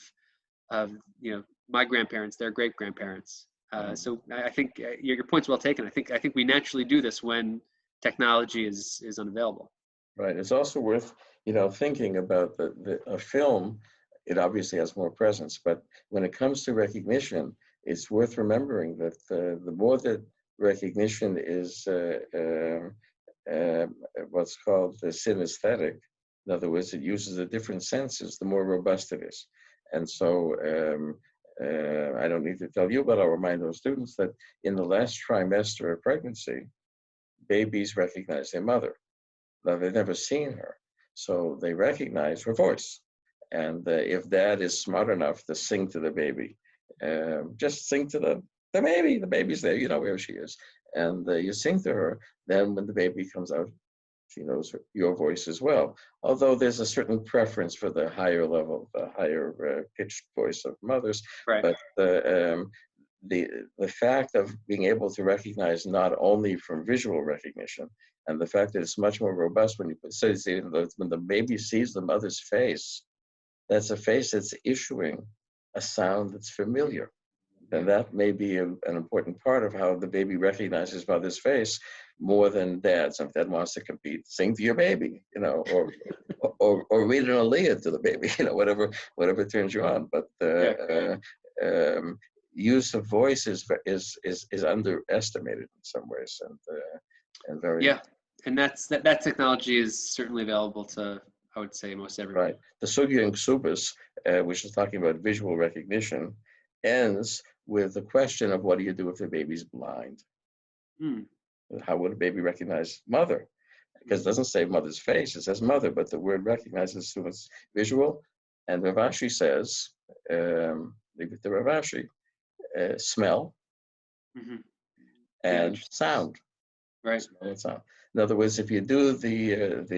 my grandparents, their great grandparents. Mhm. So I think your point's well taken. I think we naturally do this when technology is unavailable. Right. It's also worth, you know, thinking about a film. It obviously has more presence, but when it comes to recognition, it's worth remembering that the more that recognition is uh, what's called the synesthetic. In other words, it uses the different senses, the more robust it is. And so I don't need to tell you, but I'll remind those students that in the last trimester of pregnancy, babies recognize their mother. Now, they've never seen her, so they recognize her voice. And if dad is smart enough to sing to the baby, just sing to them. the baby's there, you know where she is. And you sing to her. Then when the baby comes out, she knows your voice as well. Although there's a certain preference for the higher level, the higher pitched voice of mothers, Right. but the fact of being able to recognize not only from visual recognition, and the fact that it's much more robust when you say when the baby sees the mother's face, that's a face that's issuing a sound that's familiar. And that may be an important part of how the baby recognizes mother's face more than dad's. If dad wants to compete, sing to your baby, you know, or read an Aaliyah to the baby, you know, whatever turns you on. But use of voice is underestimated in some ways, and very and that technology is certainly available to, I would say, most everyone. right. The Sugya and Ksubas, which is talking about visual recognition, ends with the question of what do you do if the baby's blind? How would a baby recognize mother? Because it doesn't say mother's face, it says mother, but the word recognizes through its visual. And Ravashi says, leave it to Ravashi, smell and sound. Right. Smell and sound. In other words, if you do the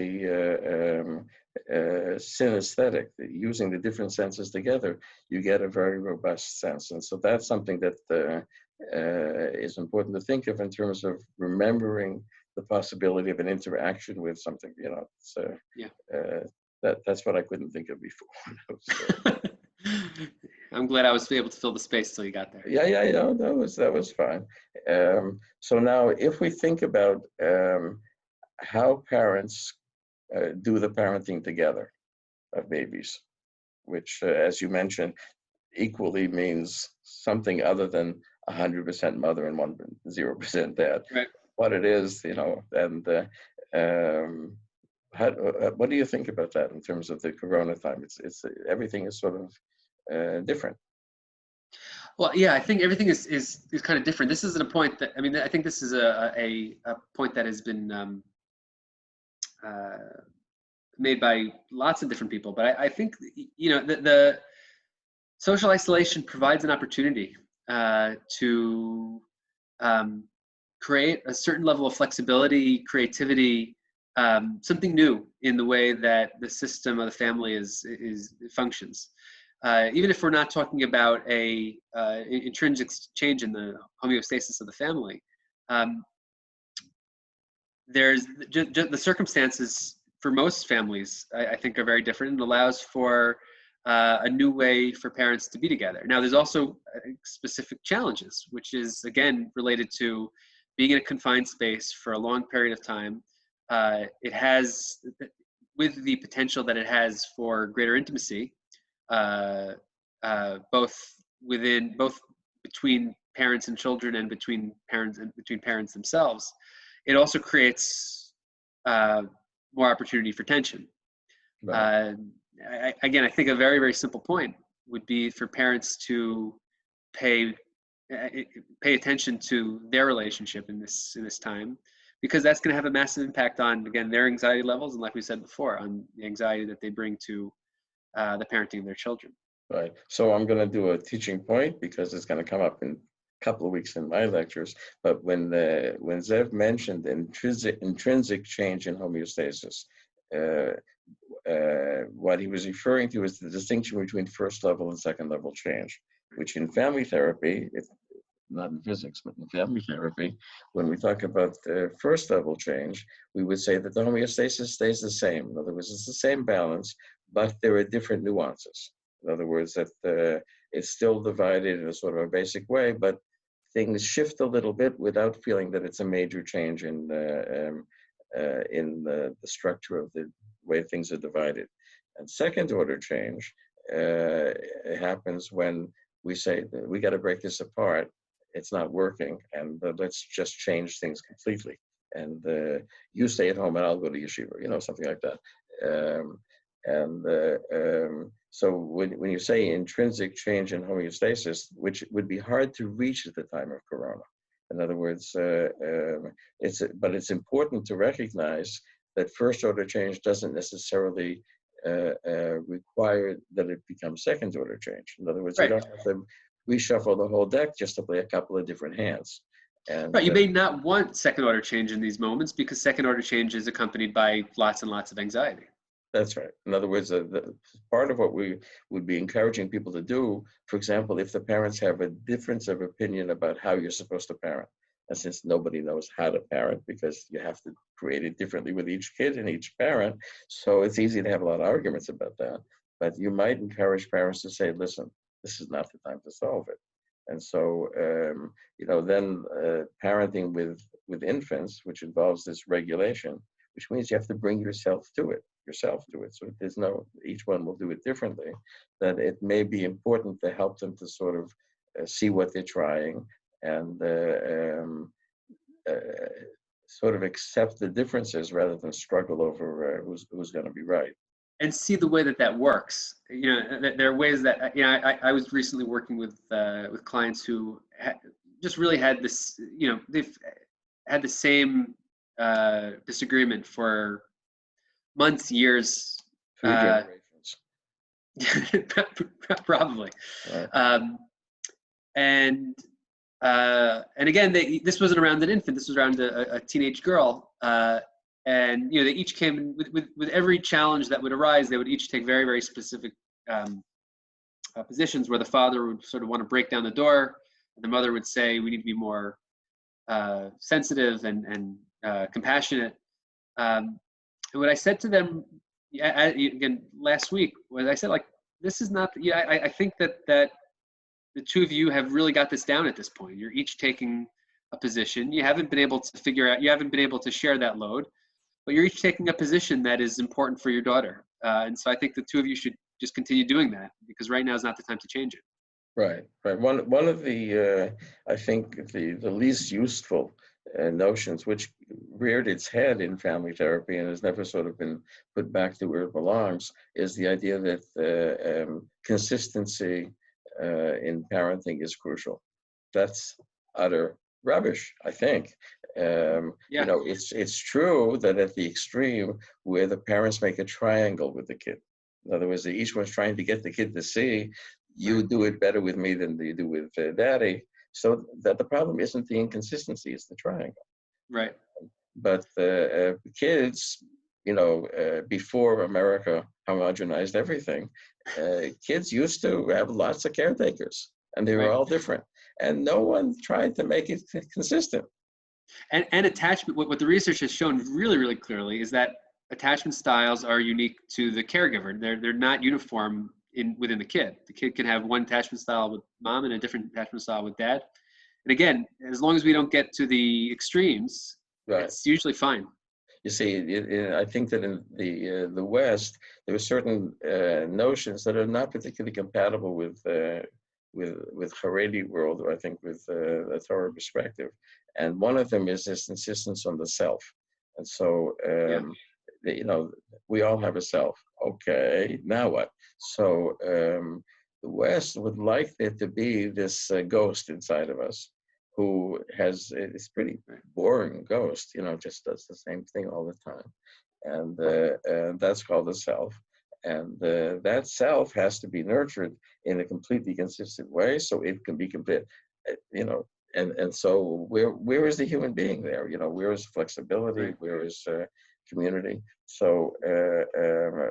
synesthetic, using the different senses together, you get a very robust sense. And so that's something that is important to think of in terms of remembering the possibility of an interaction with something. You know, so that's what I couldn't think of before. I'm glad I was able to fill the space till you got there. Yeah. That was fine. So now, if we think about how parents do the parenting together of babies, which, as you mentioned, equally means something other than 100% mother and 0% dad. Right. What it is, you know, and what do you think about that in terms of the Corona time? It's everything is sort of different. Well, yeah, I think everything is kind of different. This isn't a point that, I mean, I think this is a point that has been made by lots of different people. But I think, you know, the social isolation provides an opportunity to create a certain level of flexibility, creativity, something new in the way that the system of the family functions. Even if we're not talking about a intrinsic change in the homeostasis of the family, there's just the circumstances for most families, I think, are very different, and allows for a new way for parents to be together. Now, there's also specific challenges, which is, again, related to being in a confined space for a long period of time. It has, with the potential that it has for greater intimacy, both between parents and children, and between parents themselves, it also creates more opportunity for tension. Right. Again, I think a very, very simple point would be for parents to pay attention to their relationship in this time, because that's going to have a massive impact on, again, their anxiety levels, and like we said before, on the anxiety that they bring to the parenting of their children. Right. So I'm going to do a teaching point because it's going to come up in a couple of weeks in my lectures. But when Zev mentioned intrinsic change in homeostasis, what he was referring to is the distinction between first level and second level change, which in family therapy, not in physics, but in family therapy, when we talk about first level change, we would say that the homeostasis stays the same. In other words, it's the same balance, but there are different nuances. In other words, that it's still divided in a sort of a basic way, but things shift a little bit without feeling that it's a major change in the structure of the way things are divided. And second order change happens when we say that we got to break this apart. It's not working, and let's just change things completely. And you stay at home and I'll go to yeshiva, you know, something like that. So when you say intrinsic change in homeostasis, which would be hard to reach at the time of Corona, in other words, but it's important to recognize that first order change doesn't necessarily require that it becomes second order change. In other words, Right. You don't have to reshuffle the whole deck just to play a couple of different hands. And Right, you may not want second order change in these moments because second order change is accompanied by lots and lots of anxiety. that's right. In other words, part of what we would be encouraging people to do, for example, if the parents have a difference of opinion about how you're supposed to parent, and since nobody knows how to parent because you have to create it differently with each kid and each parent, so it's easy to have a lot of arguments about that. But you might encourage parents to say, listen, this is not the time to solve it. And so, then parenting with infants, which involves this regulation, which means you have to bring yourself to it. So there's each one will do it differently, that it may be important to help them to sort of see what they're trying and sort of accept the differences rather than struggle over who's going to be right. And see the way that works. There are ways that, I was recently working with clients who just really had this, they've had the same disagreement for months, years. 3 generations. Probably. Right. And again, this wasn't around an infant. This was around a teenage girl. And they each came with every challenge that would arise. They would each take very, very specific positions where the father would sort of want to break down the door, and the mother would say, "We need to be more sensitive and compassionate." And what I said to them again last week was, I said, like, this is not. I think that the two of you have really got this down at this point. You're each taking a position. You haven't been able to figure out. You haven't been able to share that load. But you're each taking a position that is important for your daughter. And so I think the two of you should just continue doing that, because right now is not the time to change it. Right. One of the, I think, the least useful notions, which reared its head in family therapy and has never sort of been put back to where it belongs, is the idea that consistency in parenting is crucial. That's utter rubbish, I think. It's true that at the extreme where the parents make a triangle with the kid. In other words, each one's trying to get the kid to see, you do it better with me than you do with daddy. So that the problem isn't the inconsistency, it's the triangle. Right. But kids, before America homogenized everything, kids used to have lots of caretakers, and they were all different. And no one tried to make it consistent. And attachment, what the research has shown really, really clearly is that attachment styles are unique to the caregiver. They're not uniform within the kid. The kid can have one attachment style with mom and a different attachment style with dad. And again, as long as we don't get to the extremes, it's usually fine. You see, I think that in the West, there are certain notions that are not particularly compatible with Haredi world, or I think with the Torah perspective. And one of them is this insistence on the self. And so, we all have a self. Okay, now what? So the West would like there to be this ghost inside of us who has this pretty boring ghost, just does the same thing all the time. And that's called the self. And that self has to be nurtured in a completely consistent way so it can be complete, and so where is the human being there? Where is flexibility? Where is community? So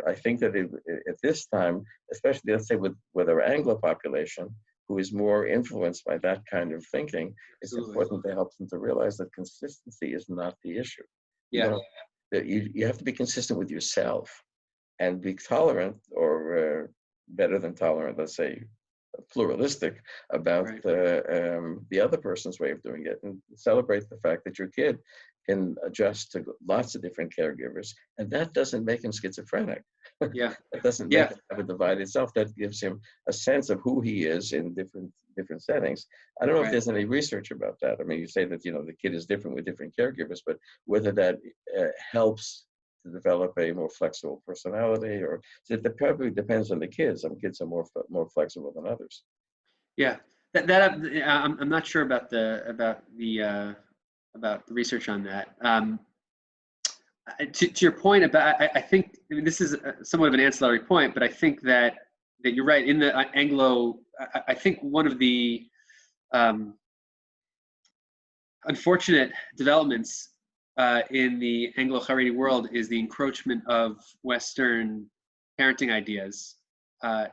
I think that at this time, especially let's say with our Anglo population, who is more influenced by that kind of thinking, it's important to help them to realize that consistency is not the issue. That you have to be consistent with yourself and be tolerant, or better than tolerant, let's say pluralistic about the other person's way of doing it, and celebrate the fact that your kid can adjust to lots of different caregivers, and that doesn't make him schizophrenic. That doesn't make him have a divided self. That gives him a sense of who he is in different settings. I don't know if there's any research about that. I mean, you say that the kid is different with different caregivers, but whether that helps to develop a more flexible personality, or it probably depends on the kids. Some kids are more flexible than others. Yeah, I'm not sure about the research on that. To your point about, I think, this is somewhat of an ancillary point, but I think that that you're right. In the Anglo, I think one of the unfortunate developments in the Anglo-Haredi world is the encroachment of Western parenting ideas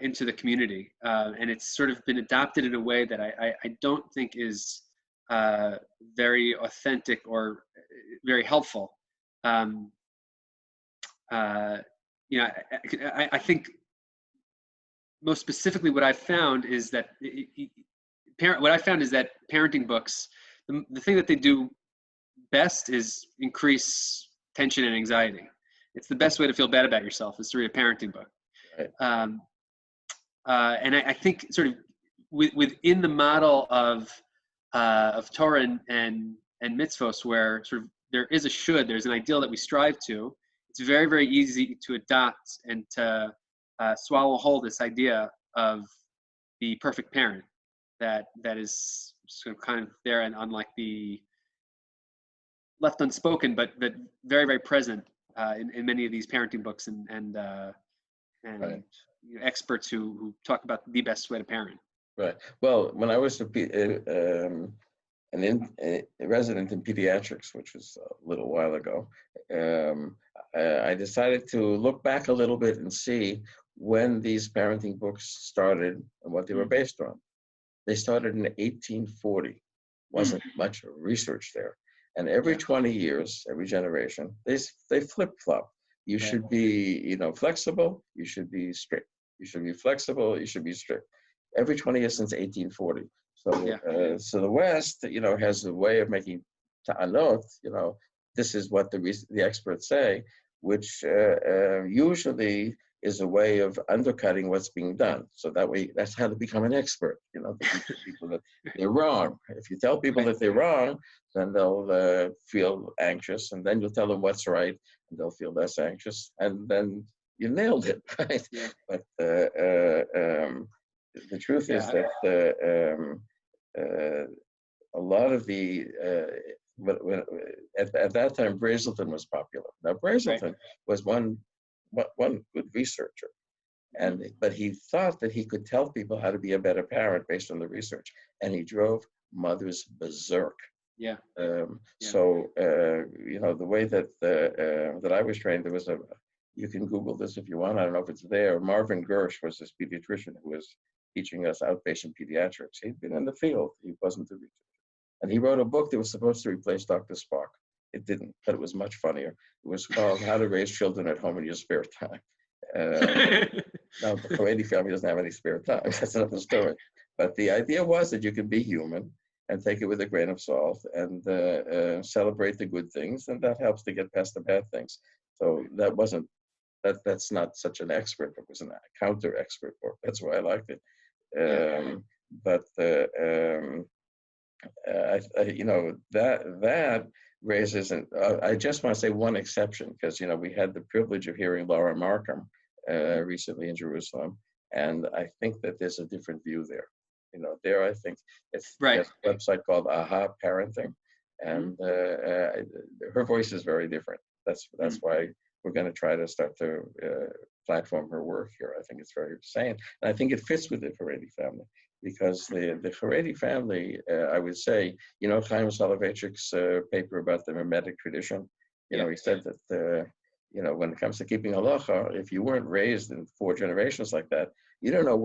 into the community, and it's sort of been adopted in a way that I don't think is very authentic or very helpful. You know, I think most specifically what I've found is that parenting books, the thing that they do best is increase tension and anxiety. It's the best way to feel bad about yourself is to read a parenting book. Right. And I think sort of within the model of Torah and mitzvos, where sort of there is a should, there's an ideal that we strive to. It's very, very easy to adopt and to swallow whole this idea of the perfect parent that is sort of kind of there and unlike the left unspoken, but very, very present in many of these parenting books and Right. you know, experts who talk about the best way to parent. Right. Well, when I was a resident in pediatrics, which was a little while ago, I decided to look back a little bit and see when these parenting books started and what they were based on. They started in 1840. Wasn't much research there. And every 20 years, every generation, they flip-flop. You should be, you know, flexible, you should be strict. You should be flexible, you should be strict. Every 20 years since 1840. So, so the West, you know, has a way of making ta'anot, you know, this is what the experts say, which usually is a way of undercutting what's being done. So that way, that's how to become an expert, you know, people that they're wrong. If you tell people that they're wrong, then they'll feel anxious, and then you'll tell them what's right, and they'll feel less anxious, and then you nailed it, right? Yeah. But the truth is that a lot of the at that time Brazelton was popular. Now Brazelton was one good researcher, but he thought that he could tell people how to be a better parent based on the research, and he drove mothers berserk. So you know, the way that that I was trained, there was you can Google this if you want. I don't know if it's there. Marvin Gersh was this pediatrician who was teaching us outpatient pediatrics. He'd been in the field. He wasn't a researcher. And he wrote a book that was supposed to replace Dr. Spock. It didn't, but it was much funnier. It was called How to Raise Children at Home in Your Spare Time. Now, the Haredi family doesn't have any spare time. That's another story. But the idea was that you can be human and take it with a grain of salt and celebrate the good things, and that helps to get past the bad things. So that's not such an expert book. It was a counter-expert book. That's why I liked it. But you know, that raises I just want to say one exception, because, you know, we had the privilege of hearing Laura Markham recently in Jerusalem, and I think that there's a different view there. You know, there I think it's a website called Aha Parenting, and her voice is very different. That's why we're going to try to start to platform her work here. I think it's very sane, and I think it fits with the Haredi family, because the Haredi family, I would say, you know, Chaim Soloveitchik's paper about the Mimetic tradition, you know, he said that, you know, when it comes to keeping halacha, if you weren't raised in 4 generations like that, you don't know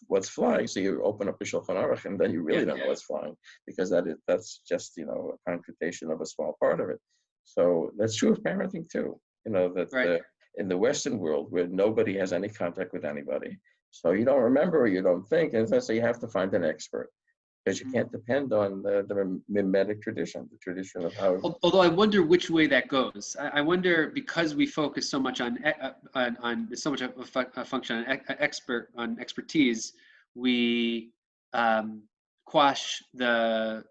what's flying. So you open up the Shulchan Aruch, and then you really don't know what's flying, because that's just, you know, a computation of a small part of it. So that's true of parenting too. You know, that in the Western world, where nobody has any contact with anybody, so you don't remember or you don't think, and so you have to find an expert, because you can't depend on the mimetic tradition, the tradition of how. Although I wonder which way that goes. I wonder, because we focus so much on so much a function on expertise, we quash the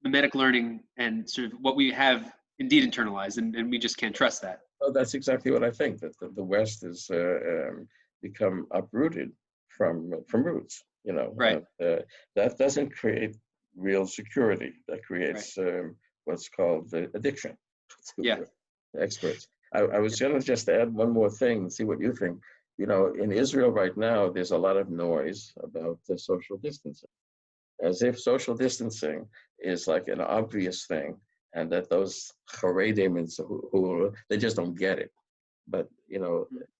mimetic learning and sort of what we have indeed internalized, and we just can't trust that. Oh, that's exactly what I think. That the West has become uprooted from roots. You know, that doesn't create real security. That creates what's called addiction to experts. I was going to just add one more thing and see what you think. in Israel right now, there's a lot of noise about the social distancing, as if social distancing is like an obvious thing, and that those Haredim who they just don't get it. But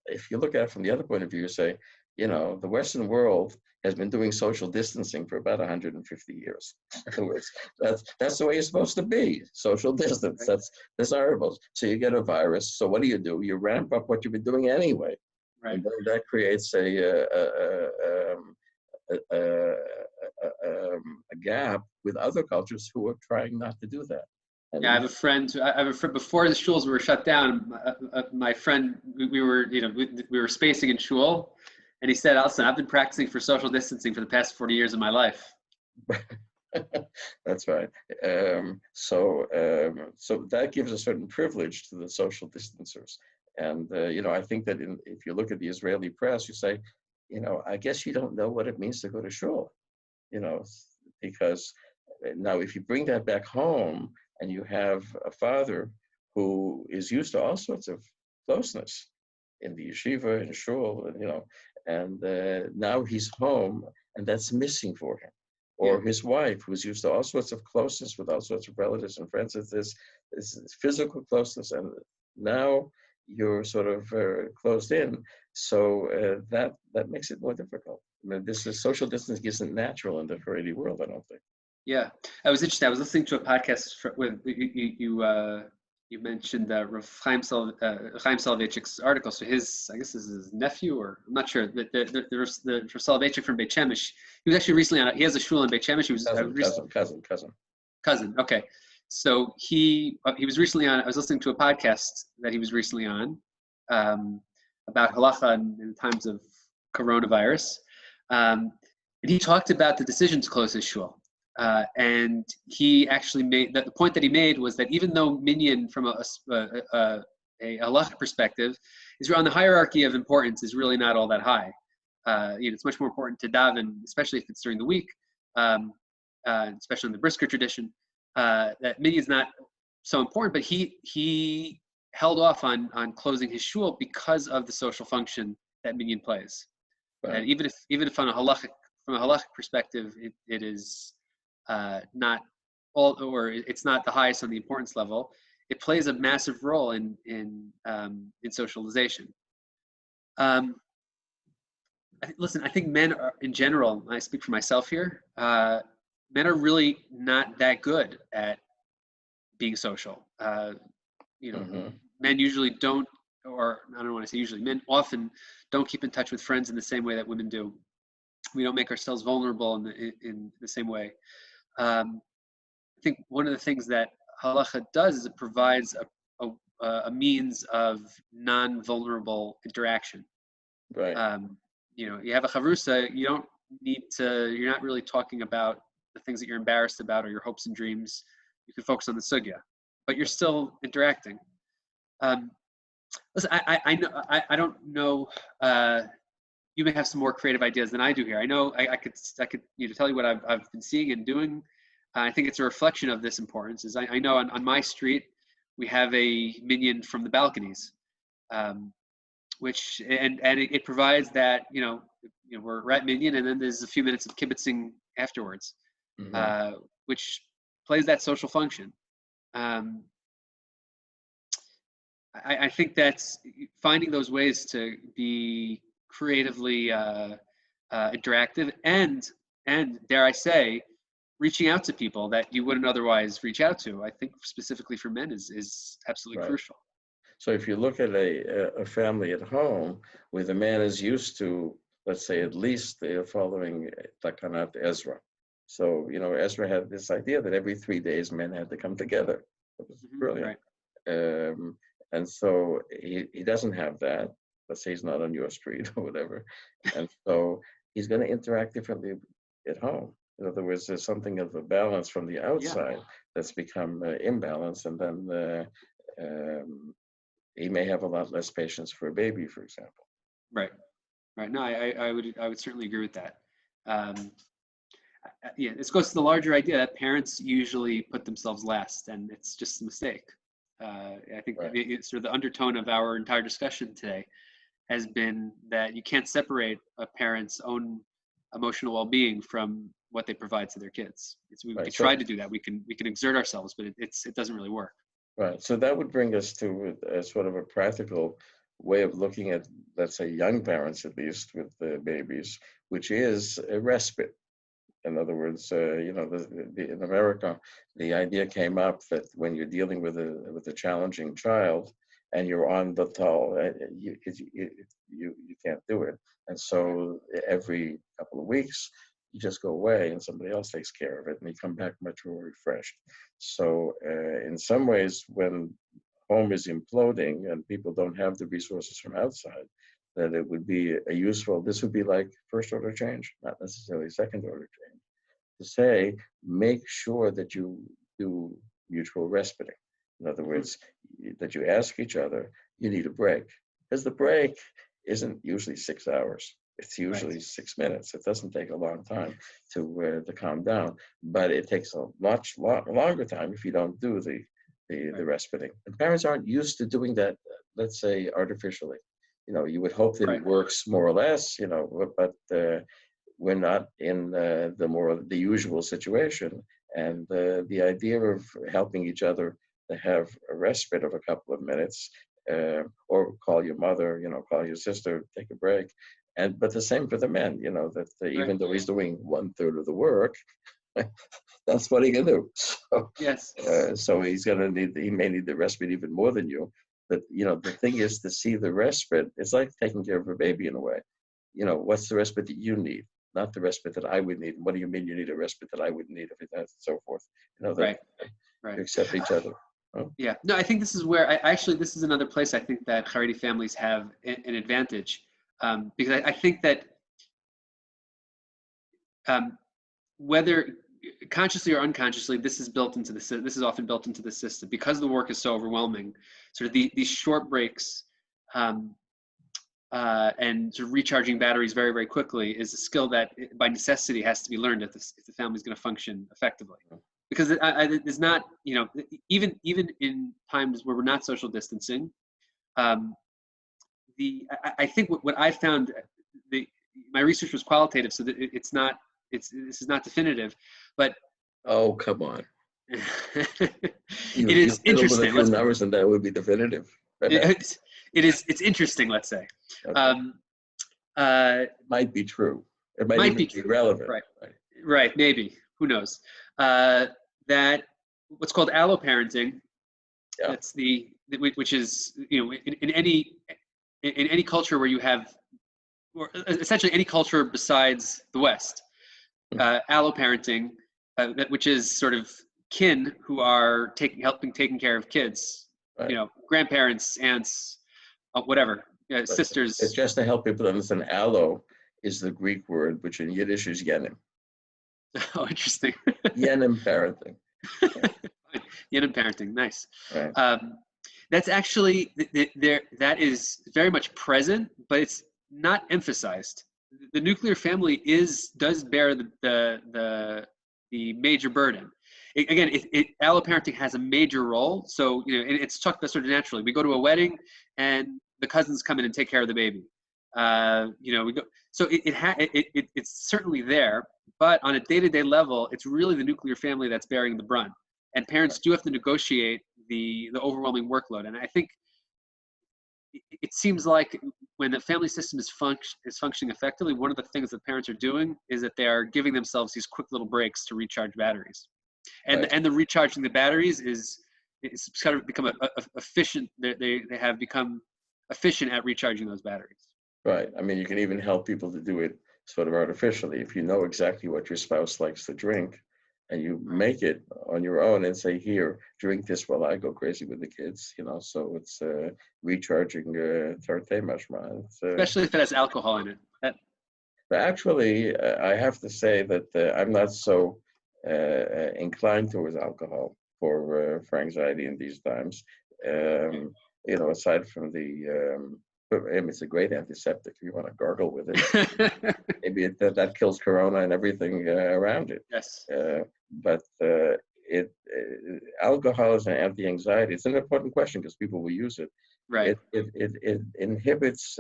if you look at it from the other point of view, you say, the Western world has been doing social distancing for about 150 years. In other words, that's the way it's supposed to be. Social distance. That's desirable. So you get a virus. So what do? You ramp up what you've been doing anyway, Right. and then that creates a gap with other cultures who are trying not to do that. And yeah, I have a friend. Before the shuls were shut down. My friend, we were spacing in shul, and he said, "Listen, I've been practicing for social distancing for the past 40 years of my life." That's right. So that gives a certain privilege to the social distancers. And, I think that if you look at the Israeli press, you say, I guess you don't know what it means to go to shul, because now if you bring that back home and you have a father who is used to all sorts of closeness in the yeshiva, in shul, and now he's home and that's missing for him. Or his wife, who's used to all sorts of closeness with all sorts of relatives and friends, it's this physical closeness, and now you're sort of closed in. So that makes it more difficult. I mean, this is social distance isn't natural in the Haredi world, I don't think. Yeah, I was interested. I was listening to a podcast with you mentioned Rav Chaim Soloveitchik's article. So I guess this is his nephew, or I'm not sure. The Soloveitchik from Beit Shemesh. He was actually recently on. He has a shul in Beit Shemesh. He was cousin. Okay, so he was recently on. I was listening to a podcast that he was recently on about halacha in times of coronavirus, and he talked about the decision to close his shul. And he actually made that the point that he made was that even though minyan from a halachic perspective is on the hierarchy of importance is really not all that high. It's much more important to daven, especially if it's during the week, especially in the brisker tradition. That minyan is not so important, but he held off on closing his shul because of the social function that minyan plays. Right. And even if from a halachic perspective, it is not all, or it's not the highest on the importance level, it plays a massive role in socialization. Listen, I think men are, in general, I speak for myself here, men are really not that good at being social. Men usually don't, or I don't want to say usually, men often don't keep in touch with friends in the same way that women do. We don't make ourselves vulnerable in the same way. I think one of the things that halacha does is it provides a means of non-vulnerable interaction. Right. You have a chavrusa, you're not really talking about the things that you're embarrassed about or your hopes and dreams. You can focus on the sugya, but you're still interacting. Listen, I don't know. You may have some more creative ideas than I do here. I know I could tell you what I've been seeing and doing. I think it's a reflection of this importance. I know on my street we have a minyan from the balconies, which it provides that we're at minyan and then there's a few minutes of kibitzing afterwards, which plays that social function. I think that's finding those ways to be creatively interactive and dare I say, reaching out to people that you wouldn't otherwise reach out to. I think specifically for men is absolutely crucial. So if you look at a family at home where the man is used to, let's say, at least they're following Takanat Ezra. So, Ezra had this idea that every 3 days men had to come together. It was brilliant. Right. And so he doesn't have that. Let's say he's not on your street or whatever. And so he's going to interact differently at home. In other words, there's something of a balance from the outside that's become imbalanced. And then he may have a lot less patience for a baby, for example. Right. No, I would certainly agree with that. This goes to the larger idea that parents usually put themselves last, and it's just a mistake. I think it's sort of the undertone of our entire discussion today. has been that you can't separate a parent's own emotional well-being from what they provide to their kids. We Right. tried to do that. We can exert ourselves, but it doesn't really work. Right. So that would bring us to a sort of a practical way of looking at, let's say, young parents, at least with the babies, which is a respite. In other words, in America, the idea came up that when you're dealing with a challenging child and you're on the toll, you can't do it. And so every couple of weeks, you just go away and somebody else takes care of it, and you come back much more refreshed. So in some ways, when home is imploding and people don't have the resources from outside, that it would be this would be like first order change, not necessarily second order change, to say, make sure that you do mutual respiting. In other words, that you ask each other, you need a break. Because the break isn't usually 6 hours. It's usually 6 minutes. It doesn't take a long time to calm down, but it takes a much longer time if you don't do the respiting. And parents aren't used to doing that, let's say, artificially. You would hope that it works more or less, but we're not in the usual situation. And the idea of helping each other to have a respite of a couple of minutes, or call your mother, call your sister, take a break. But the same for the men, that even though he's doing 1/3 of the work, that's what he can do. So, yes. So he may need the respite even more than you. But, the thing is to see the respite. It's like taking care of a baby in a way. What's the respite that you need? Not the respite that I would need. What do you mean you need a respite that I would need, if it has, and so forth? That you accept each other. Huh? Yeah. No, I think this is where this is another place I think that Haredi families have an advantage, because I think that whether consciously or unconsciously, this is often built into the system because the work is so overwhelming. Sort of these short breaks and sort of recharging batteries very, very quickly is a skill that by necessity has to be learned if the family is going to function effectively. Because it's not, even in times where we're not social distancing, I think what I found, my research was qualitative, so that this is not definitive, but oh, come on. It is interesting. With a few numbers, and that would be definitive. It's interesting, let's say. Okay. It might be true. It might even be relevant. Right. Maybe. Who knows? That what's called alloparenting. Yeah. That's which is in any culture where you have, or essentially any culture besides the West, alloparenting, which is sort of kin who are taking care of kids, grandparents, aunts, whatever, sisters. It's just to help people understand. Allo is the Greek word, which in Yiddish is yenim. Oh, interesting. Yenim parenting. Yenim parenting, nice. Right. That's actually that is very much present, but it's not emphasized. The nuclear family does bear the major burden. Alloparenting has a major role. So it's talked about sort of naturally. We go to a wedding, and the cousins come in and take care of the baby. We go. So it's certainly there, but on a day-to-day level, it's really the nuclear family that's bearing the brunt. And parents do have to negotiate the overwhelming workload. And I think it seems like when the family system is functioning effectively, one of the things that parents are doing is that they are giving themselves these quick little breaks to recharge batteries. And the recharging the batteries it's kind of become efficient. They have become efficient at recharging those batteries. Right. I mean, you can even help people to do it sort of artificially. If you know exactly what your spouse likes to drink, and you make it on your own and say, here, drink this while I go crazy with the kids, so it's recharging tarte mashma. Especially if it has alcohol in it. But actually, I have to say that I'm not so inclined towards alcohol for anxiety in these times. Aside from it's a great antiseptic if you want to gargle with it. Maybe that kills corona and everything around it. Yes. But alcohol is an anti-anxiety. It's an important question because people will use it. Right. It inhibits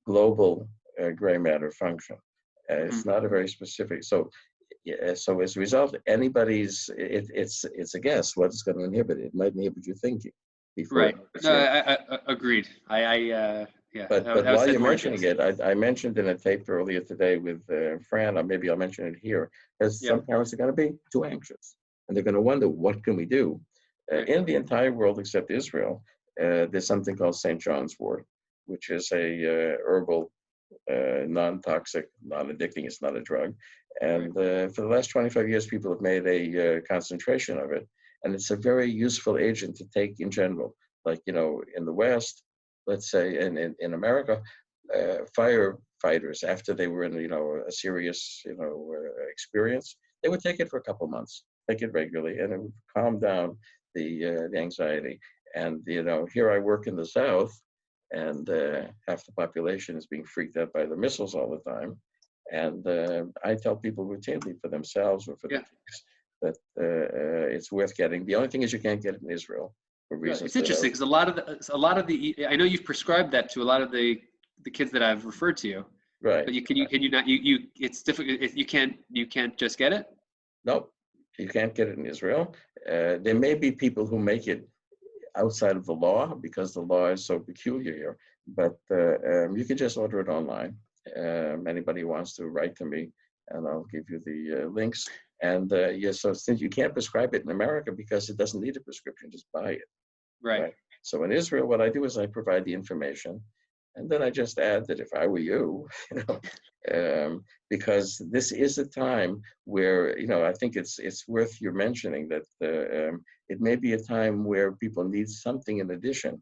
global gray matter function. It's not a very specific. So, so as a result, it's a guess what is going to inhibit it. It might inhibit your thinking before. Right. No, I agreed. Yeah. But that while said you're more mentioning it, I mentioned in a tape earlier today with Fran, or maybe I'll mention it here, because Yeah. some parents are going to be too anxious, and they're going to wonder, what can we do? Right. In the entire world except Israel, there's something called St. John's wort, which is a herbal, non-toxic, non-addicting. It's not a drug. And for the last 25 years, people have made a concentration of it. And it's a very useful agent to take in general. Like, in the West, let's say in America, firefighters, after they were in, a serious, experience, they would take it for a couple months, take it regularly, and it would calm down the anxiety. And, here I work in the South, and half the population is being freaked out by the missiles all the time. And I tell people routinely, for themselves or for their kids, that it's worth getting. The only thing is you can't get it in Israel for reasons. It's interesting because a lot of the I know you've prescribed that to a lot of the kids that I've referred to you. Right. But can you not it's difficult. You can't just get it. Nope, you can't get it in Israel. There may be people who make it outside of the law because the law is so peculiar here, but you can just order it online. Anybody who wants to write to me, and I'll give you the links. And so since you can't prescribe it in America because it doesn't need a prescription, just buy it. Right. So in Israel, what I do is I provide the information, and then I just add that if I were you, because this is a time where, I think it's worth your mentioning that it may be a time where people need something in addition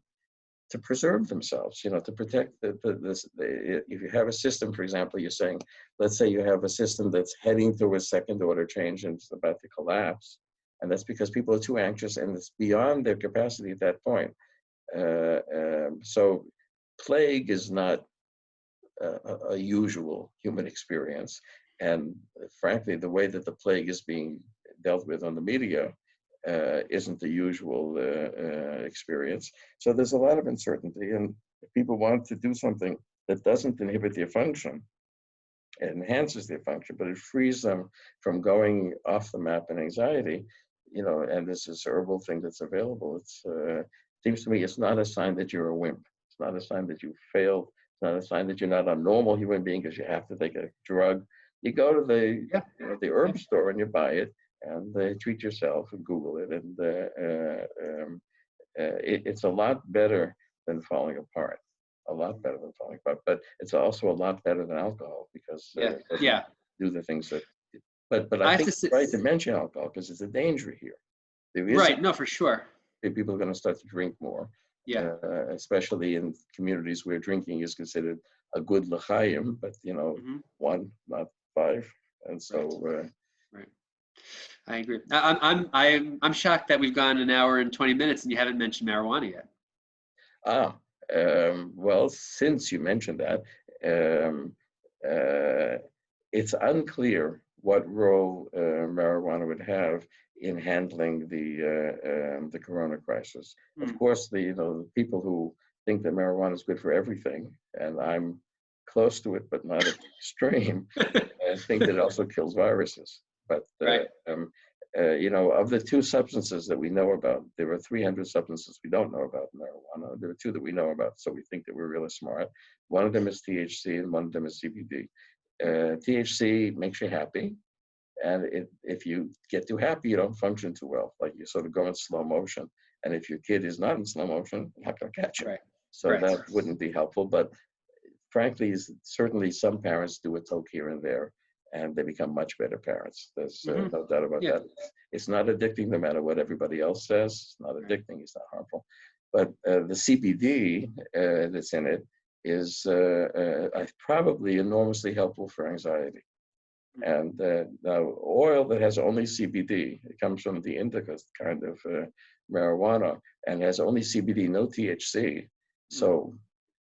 to preserve themselves, to protect if you have a system, for example, you're saying, let's say you have a system that's heading to a second order change and it's about to collapse. And that's because people are too anxious and it's beyond their capacity at that point. So plague is not a usual human experience. And frankly, the way that the plague is being dealt with on the media isn't the usual experience. So there's a lot of uncertainty, and if people want to do something that doesn't inhibit their function, it enhances their function, but it frees them from going off the map in anxiety, and this is herbal thing that's available. It's seems to me it's not a sign that you're a wimp. It's not a sign that you failed. It's not a sign that you're not a normal human being because you have to take a drug. You go to the herb store and you buy it, and treat yourself and Google it, and it's a lot better than falling apart. A lot better than falling apart, but it's also a lot better than alcohol because it doesn't do the things that. But I think it's right to mention alcohol because it's a danger here. There is no, for sure. People are going to start to drink more. Especially in communities where drinking is considered a good l'chaim, but one, not five, and so. Right. I agree. I'm shocked that we've gone an hour and 20 minutes and you haven't mentioned marijuana yet. Well, since you mentioned that, it's unclear what role marijuana would have in handling the corona crisis. Of course, the people who think that marijuana is good for everything, and I'm close to it, but not extreme, think that it also kills viruses. But of the two substances that we know about, there are 300 substances we don't know about in marijuana. There are two that we know about, so we think that we're really smart. One of them is THC, and one of them is CBD. THC makes you happy, and if you get too happy, you don't function too well. Like you sort of go in slow motion, and if your kid is not in slow motion, you're not going to catch it. So that wouldn't be helpful. But frankly, certainly some parents do a toke here and there, and they become much better parents. There's no doubt about that. It's not addicting no matter what everybody else says. It's not addicting, it's not harmful. But the CBD that's in it is probably enormously helpful for anxiety. And now oil that has only CBD, it comes from the indica kind of marijuana, and has only CBD, no THC. So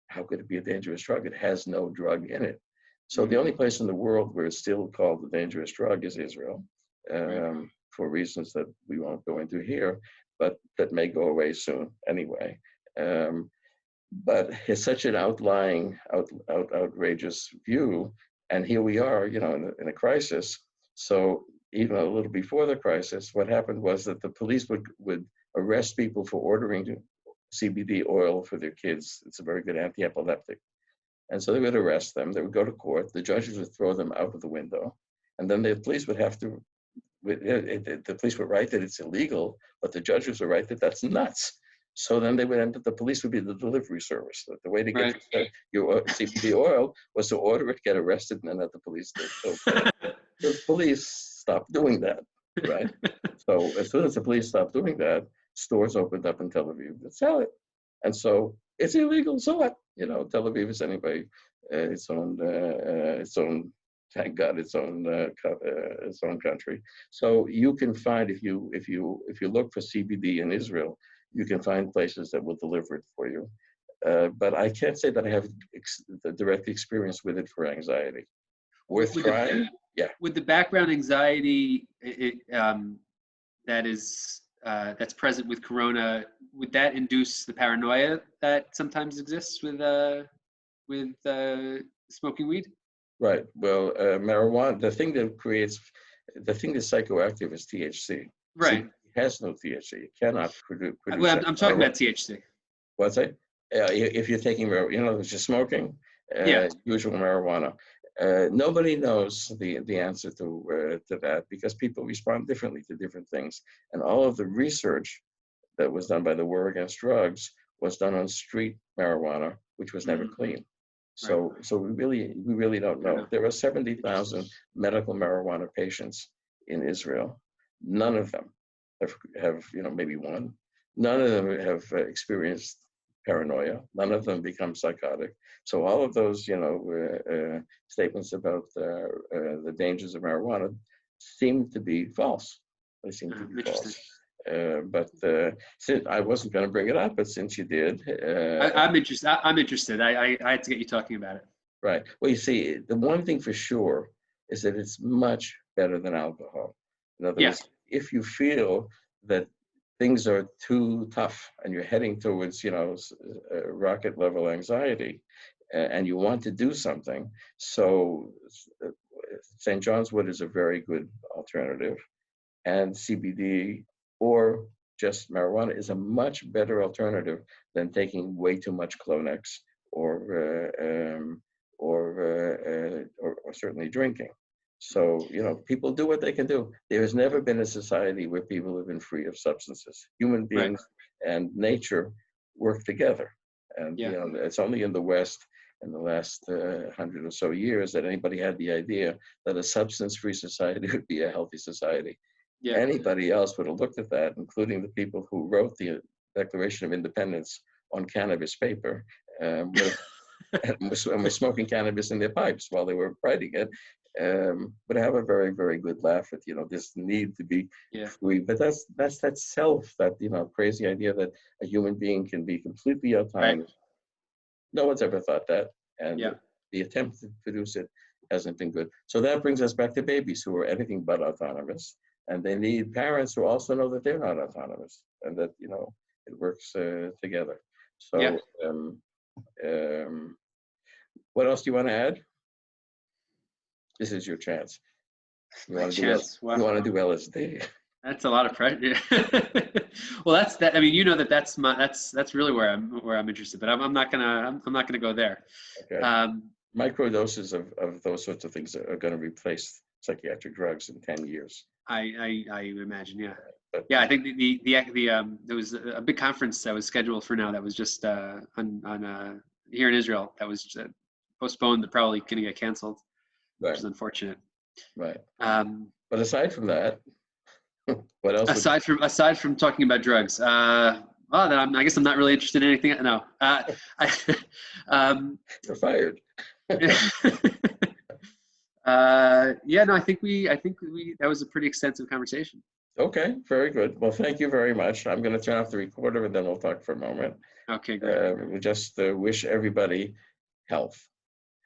how could it be a dangerous drug? It has no drug in it. So the only place in the world where it's still called a dangerous drug is Israel. for reasons that we won't go into here, but that may go away soon anyway. But it's such an outrageous view, and here we are, in a crisis. So even a little before the crisis, what happened was that the police would arrest people for ordering CBD oil for their kids. It's a very good anti-epileptic. And so they would arrest them. They would go to court. The judges would throw them out of the window. And then the police would have to, the police would write that it's illegal, but the judges would write that that's nuts. So then they would end up, the police would be the delivery service. The way to get your CBD oil was to order it, get arrested, and then let the police do it. So the police stopped doing that, right? So as soon as the police stopped doing that, stores opened up in Tel Aviv that sell it. And so it's illegal, so what? Tel Aviv is anyway its own, thank God, its own country. So you can find, if you look for CBD in Israel, you can find places that will deliver it for you. But I can't say that I have the direct experience with it for anxiety. Worth trying? Yeah. With the background anxiety that's present with Corona, would that induce the paranoia that sometimes exists with smoking weed? Right. Well, marijuana, the thing that's psychoactive is THC. Right. It has no THC. It cannot produce. Well, I'm talking about THC. What's that? If you're taking, if you're smoking, usual marijuana. Nobody knows the answer to that, because people respond differently to different things. And all of the research that was done by the War Against Drugs was done on street marijuana, which was never clean. So we really don't know. There are 70,000 medical marijuana patients in Israel. None of them have maybe one. None of them have experienced paranoia. None of them become psychotic. So all of those, statements about the dangers of marijuana seem to be false. They seem to be false. But since I wasn't going to bring it up, but since you did, I'm interested. I had to get you talking about it. Right. Well, you see, the one thing for sure is that it's much better than alcohol. In other words, if you feel that things are too tough and you're heading towards, rocket level anxiety, and you want to do something, so St. John's Wood is a very good alternative, and CBD or just marijuana is a much better alternative than taking way too much Clonex or certainly drinking. So, people do what they can do. There has never been a society where people have been free of substances. Human beings and nature work together. And, it's only in the West in the last 100 or so years that anybody had the idea that a substance-free society would be a healthy society. Yeah. Anybody else would have looked at that, including the people who wrote the Declaration of Independence on cannabis paper, and were smoking cannabis in their pipes while they were writing it. But I have a very, very good laugh at, this need to be free. But that's that self, that, crazy idea that a human being can be completely autonomous. Right. No one's ever thought that. And the attempt to produce it hasn't been good. So that brings us back to babies who are anything but autonomous. And they need parents who also know that they're not autonomous and that, it works together. So what else do you want to add? This is your chance. You want to do LSD? That's a lot of pressure. Well, that's that. I mean, that's really where I'm interested. But I'm not gonna go there. Okay. Microdoses of those sorts of things are going to replace psychiatric drugs in 10 years. I imagine, yeah. But, I think there was a big conference that was scheduled for now that was just on here in Israel that was postponed. That probably going to get canceled, which is unfortunate. Right. But aside from that, what else? Aside from talking about drugs, I guess I'm not really interested in anything. No. You're fired. I think that was a pretty extensive conversation. Okay, very good. Well, thank you very much. I'm going to turn off the recorder and then we'll talk for a moment. Okay, great. We just wish everybody health,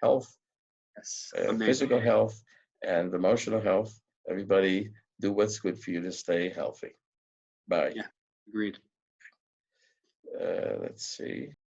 yes, physical health and emotional health. Everybody do what's good for you to stay healthy. Bye. Yeah, agreed. Let's see.